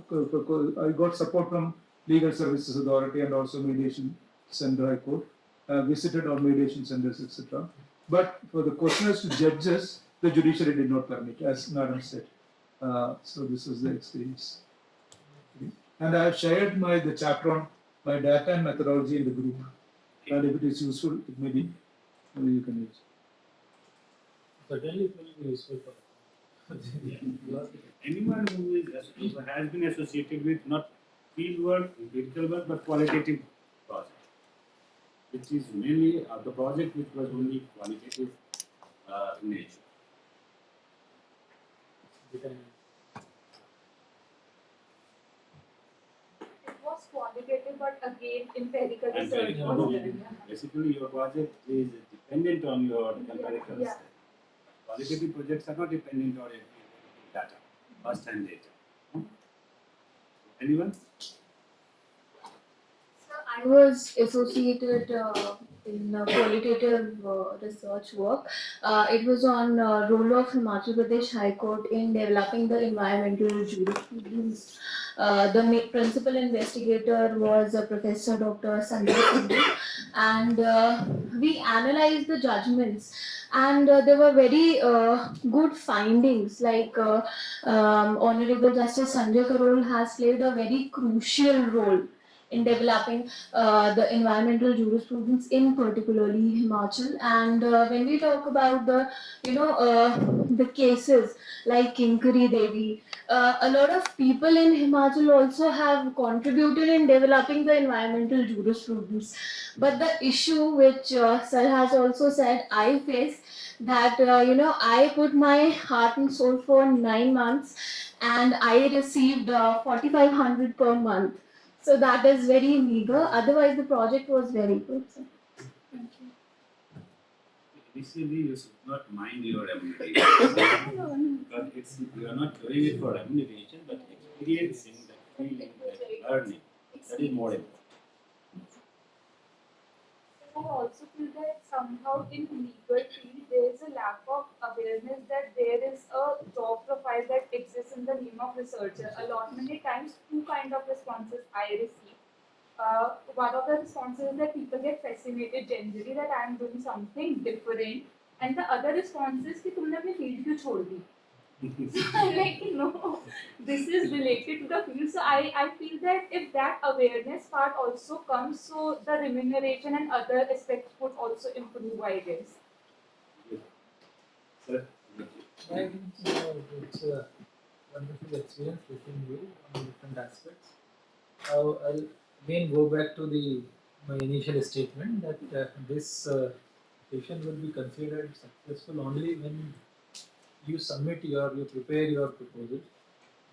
I got support from Legal Services Authority and also Mediation Center High Court. Visited our mediation centers, etc. But for the questionnaires to judges, the judiciary did not permit, as Madam said. So this was the experience. And I have shared the chapter on my data and methodology in the group. And if it is useful, it may be you can use. Certainly it will be useful for Anyone who has been associated with not field work, critical work, but qualitative project, which is mainly the project which was only qualitative in nature. it. It was qualitative, but again, empirical And research very was good. done. Basically, your project is dependent on your empirical Yeah. study. Qualitative projects are not dependent on data, first-hand data. Anyone? So I was associated in qualitative research work. It was on role of Himachal Pradesh High Court in developing the environmental jurisprudence. The principal investigator was Professor Dr. Sanjay Sindhu, and we analyzed the judgments. And there were very good findings, like Honorable Justice Sanjay Karol has played a very crucial role in developing the environmental jurisprudence in particularly Himachal. And when we talk about the cases like Kinkari Devi, a lot of people in Himachal also have contributed in developing the environmental jurisprudence. But the issue which Sir has also said I face, that I put my heart and soul for 9 months and I received 4500 per month, so that is very meager. Otherwise, the project was very good. So, thank you. Initially, you should not mind your remuneration. Because you are not doing it for remuneration, but experiencing that feeling, that learning. That is more important. I also feel that somehow in legal field there is a lack of awareness that there is a job profile that exists in the name of researcher. A lot many times two kind of responses I receive. One of the responses is that people get fascinated generally that I am doing something different, and the other response is कि तुमने अपनी field क्यों छोड़ दी? So I'm like, no, this is related to the field. So I feel that if that awareness part also comes, so the remuneration and other aspects would also improve, I guess. Sir, I think it's a wonderful experience listening to you on different aspects. I'll again go back to my initial statement that this session will be considered successful only when you prepare your proposal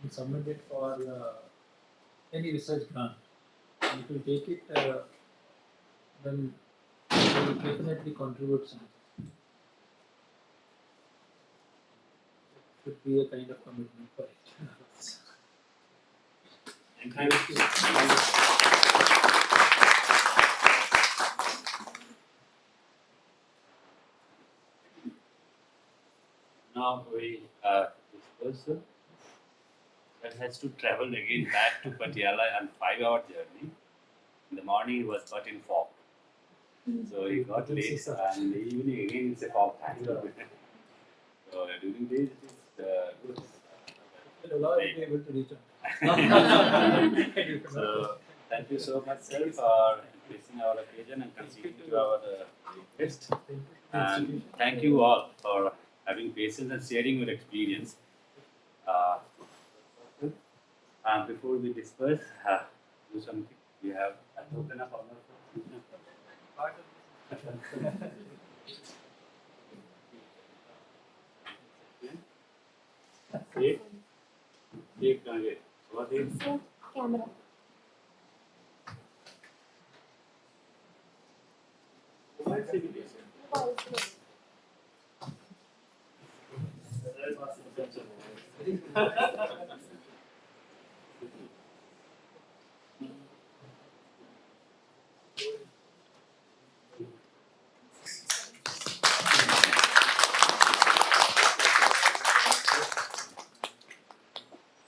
and submit it for any research grant. And if you take it, then you will definitely contribute something. Should be a kind of commitment for it. and thank you. Now we this person that has to travel again back to Patiala on 5-hour journey. In the morning he was caught in fog. So he got late and in the evening again it's a fog time. So during days it is good. Will allow you to be able to reach out. So thank you so much, sir, for facing our occasion and conceding to our request. And thank you all for having patience and sharing your experience. And before we disperse, do something. We have a token of honor for Take target. What is Camera. mobile civilization?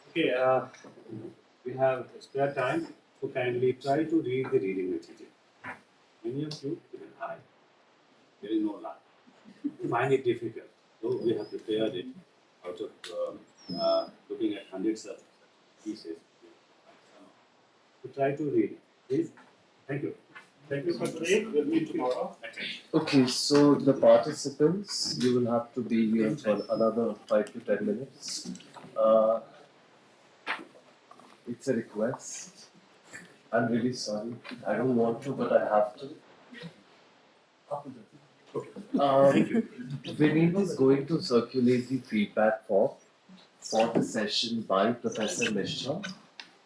Okay, we have spare time, so kindly try to read the reading material. Many of you, even I, there is no lie. Find it difficult, though we have prepared it out of looking at hundreds of pieces. So try to read it, please. Thank you. Thank you for today. We'll meet tomorrow. Okay, so the participants, you will have to be here for another 5 to 10 minutes. Uh, it's a request. I'm really sorry. I don't want to, but I have to. Vinit is going to circulate the feedback form for the session by Professor Mishra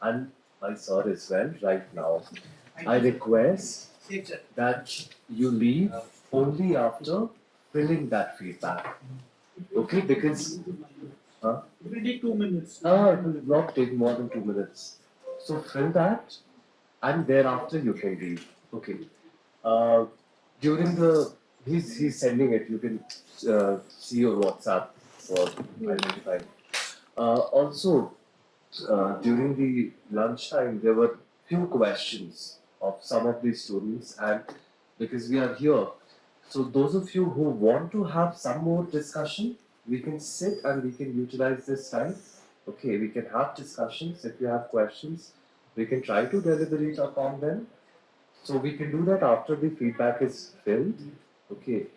and by Sir as well right now. I request that you leave only after filling that feedback. Okay, because It will take 2 minutes. it will not take more than 2 minutes. So fill that and thereafter you can leave. Okay. During the he's sending it. You can see your WhatsApp for identifying. Also, during the lunchtime, there were few questions of some of the students, and because we are here, so those of you who want to have some more discussion, we can sit and we can utilize this time. Okay, we can have discussions. If you have questions, we can try to deliberate upon them. So we can do that after the feedback is filled. Okay.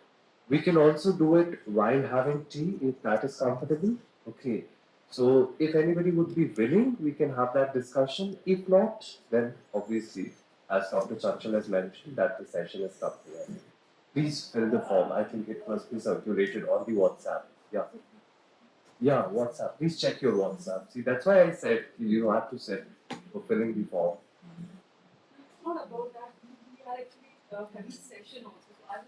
We can also do it while having tea if that is comfortable. Okay. So if anybody would be willing, we can have that discussion. If not, then obviously, as Dr. Chachal has mentioned, that the session is come to end. Please fill the form. I think it must be circulated on the WhatsApp. Yeah. Yeah, WhatsApp. Please check your WhatsApp. See, that's why I said you have to set for filling the form. It's not about that. We are actually having session also. So I was